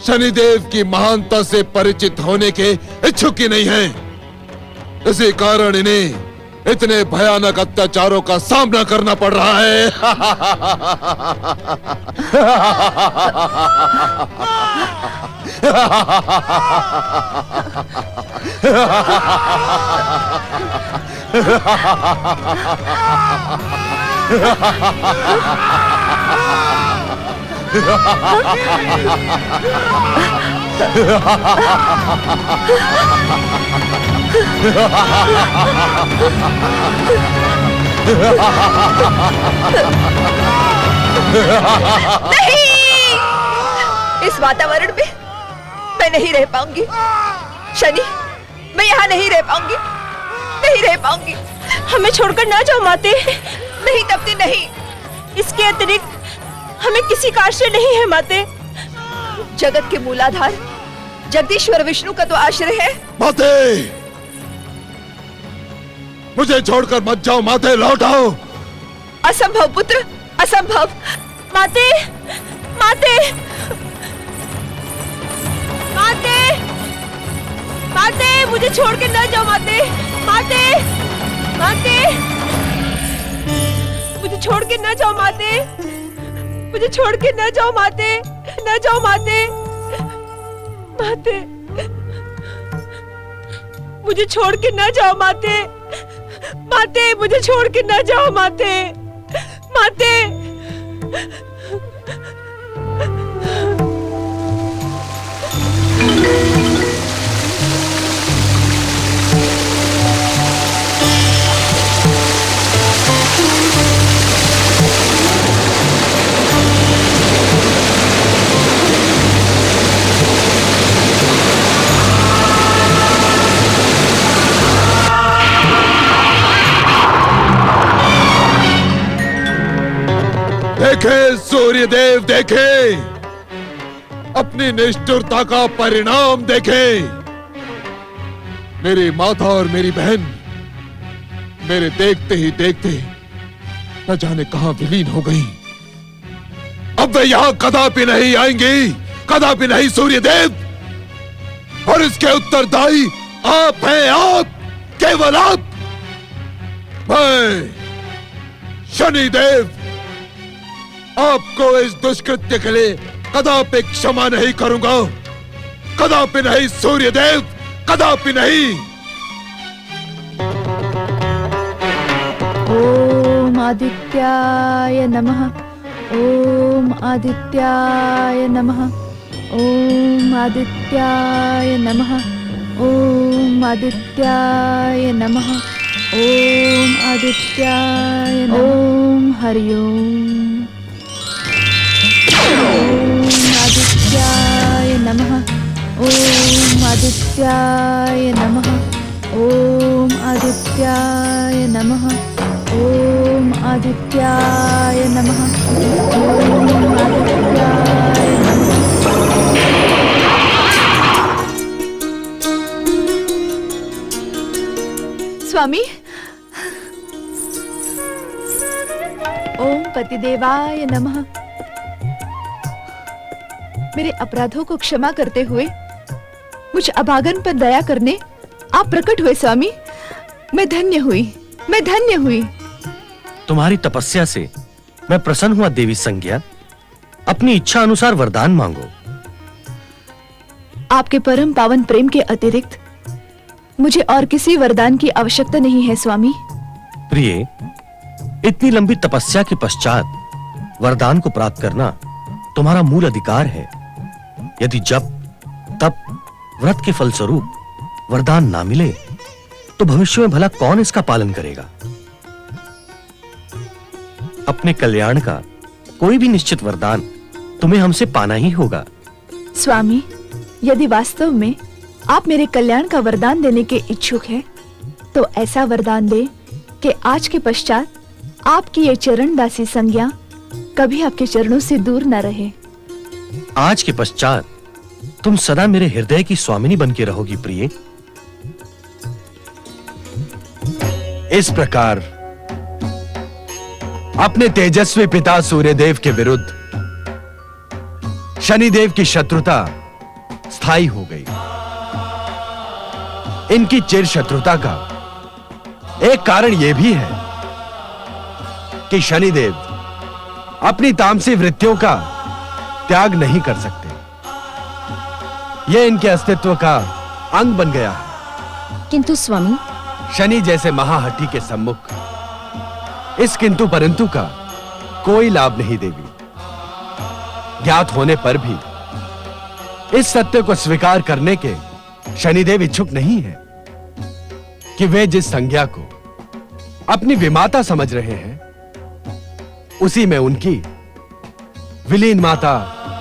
शनिदेव की महानता से परिचित होने के इच्छुक ही नहीं हैं। इसी कारण इन्हें इतने भयानक अत्याचारों का सामना करना पड़ रहा है। नहीं, इस वातावरण में मैं नहीं रह पाऊंगी। शनि, मैं यहाँ नहीं रह पाऊंगी, नहीं रह पाऊंगी। हमें छोड़कर ना जाओ माते। नहीं तप्ती, नहीं। इसके अतिरिक्त हमें किसी का आश्रय नहीं है माते। जगत के मूलाधार जगदीश्वर विष्णु का तो आश्रय है। माते, मुझे छोड़कर मत जाओ माते, लौट आओ। असंभव पुत्र, असंभव। माते, माते, माते, माते, मुझे छोड़ के न जाओ माते, माते, माते, मुझे छोड़ के न जाओ माते, मुझे छोड़ के न जाओ माते, न जाओ माते, माते, मुझे छोड़ के न जाओ माते, माते, मुझे छोड़ के न जाओ माते, माते। देखे सूर्यदेव, देखे अपनी निष्ठुरता का परिणाम, देखे। मेरी माता और मेरी बहन मेरे देखते ही देखते न जाने कहां विलीन हो गई। अब वे यहां कदापि नहीं आएंगी, कदापि नहीं सूर्यदेव। और इसके उत्तरदायी आप हैं, आप, केवल आप। मैं शनिदेव आपको इस दुष्कृत्य के लिए कदापि क्षमा नहीं करूंगा, कदापि नहीं सूर्यदेव, कदापि नहीं। ओम आदित्याय नमः, ओम आदित्याय नमः, ओम आदित्याय नमः, ओम आदित्याय नमः, ओम आदित्याय नमः, ओम हरि ओम। ओम आदित्याय नमः, ओम आदित्याय नमः, ओम आदित्याय नमः, ओम आदित्याय नमः, ओम आदित्याय नमः। स्वामी, ओम पतिदेवाय नमः। मेरे अपराधों को क्षमा करते हुए मुझ अभागन पर दया करने आप प्रकट हुए स्वामी। मैं धन्य हुई, मैं धन्य हुई। तुम्हारी तपस्या से मैं प्रसन्न हुआ देवी संज्ञा। अपनी इच्छा अनुसार वरदान मांगो। आपके परम पावन प्रेम के अतिरिक्त मुझे और किसी वरदान की आवश्यकता नहीं है स्वामी। प्रिय, इतनी लंबी तपस्या के पश्चात वरदान को प्राप्त करना तुम्हारा मूल अधिकार है। यदि जब तब व्रत के फलस्वरूप वरदान ना मिले तो भविष्य में भला कौन इसका पालन करेगा? अपने कल्याण का कोई भी निश्चित वरदान तुम्हें हमसे पाना ही होगा। स्वामी, यदि वास्तव में आप मेरे कल्याण का वरदान देने के इच्छुक हैं, तो ऐसा वरदान दे कि आज के पश्चात आपकी ये चरण दासी संज्ञा कभी आपके चरणों से दूर न रहे। आज के पश्चात तुम सदा मेरे हृदय की स्वामिनी बनके रहोगी प्रिय। इस प्रकार अपने तेजस्वी पिता सूर्यदेव के विरुद्ध शनिदेव की शत्रुता स्थायी हो गई। इनकी चिर शत्रुता का एक कारण यह भी है कि शनिदेव अपनी तामसी वृत्तियों का त्याग नहीं कर सकते। यह इनके अस्तित्व का अंग बन गया है। किंतु स्वामी, शनि जैसे महाहठी के सम्मुख इस किंतु परंतु का कोई लाभ नहीं देवी। ज्ञात होने पर भी इस सत्य को स्वीकार करने के शनिदेव इच्छुक नहीं है कि वे जिस संज्ञा को अपनी विमाता समझ रहे हैं, उसी में उनकी विलीन माता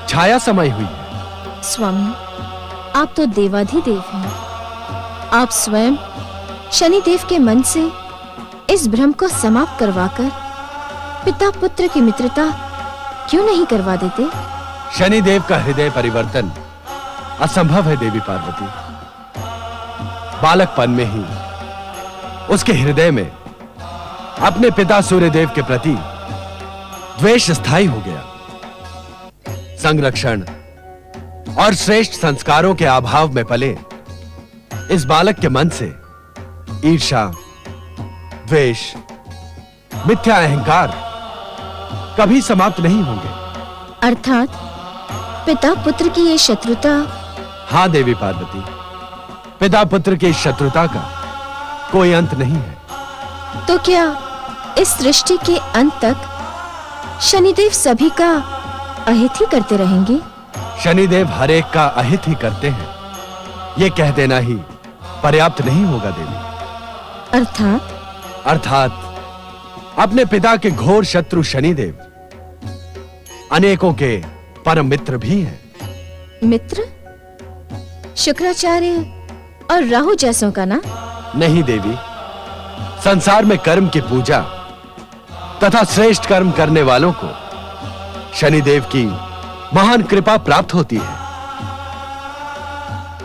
छाया समाई हुई है। स्वामी, आप तो देवाधिदेव हैं। आप स्वयं शनिदेव के मन से इस भ्रम को समाप्त करवाकर पिता पुत्र की मित्रता क्यों नहीं करवा देते? शनिदेव का हृदय परिवर्तन असंभव है देवी पार्वती। बालकपन में ही उसके हृदय में अपने पिता सूर्यदेव के प्रति द्वेष स्थायी हो गया। संरक्षण और श्रेष्ठ संस्कारों के अभाव में पले इस बालक के मन से ईर्ष्या, द्वेष, मिथ्या अहंकार कभी समाप्त नहीं होंगे। अर्थात पिता पुत्र की ये शत्रुता। हां देवी पार्वती, पिता पुत्र की शत्रुता का कोई अंत नहीं है। तो क्या इस सृष्टि के अंत तक शनिदेव सभी का अहित ही करते रहेंगे? शनिदेव हर एक का अहित ही करते हैं, ये कह देना ही पर्याप्त नहीं होगा देवी। अर्थात अपने पिता के घोर शत्रु शनिदेव अनेकों के परम मित्र भी हैं। मित्र? शुक्राचार्य और राहु जैसों का ना? नहीं देवी, संसार में कर्म की पूजा तथा श्रेष्ठ कर्म करने वालों को शनिदेव की महान कृपा प्राप्त होती है।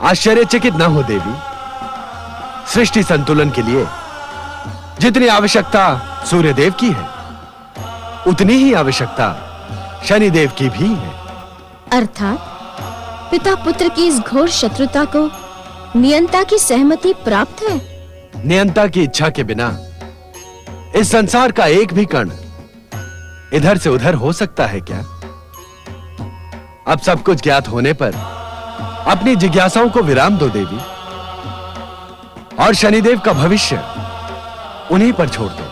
आश्चर्यचकित न हो देवी, सृष्टि संतुलन के लिए जितनी आवश्यकता सूर्यदेव की है, उतनी ही आवश्यकता शनिदेव की भी है। अर्थात पिता पुत्र की इस घोर शत्रुता को नियंता की सहमति प्राप्त है। नियंता की इच्छा के बिना इस संसार का एक भी कण इधर से उधर हो सकता है क्या? अब सब कुछ ज्ञात होने पर अपनी जिज्ञासाओं को विराम दो देवी, और शनिदेव का भविष्य उन्हीं पर छोड़ दो।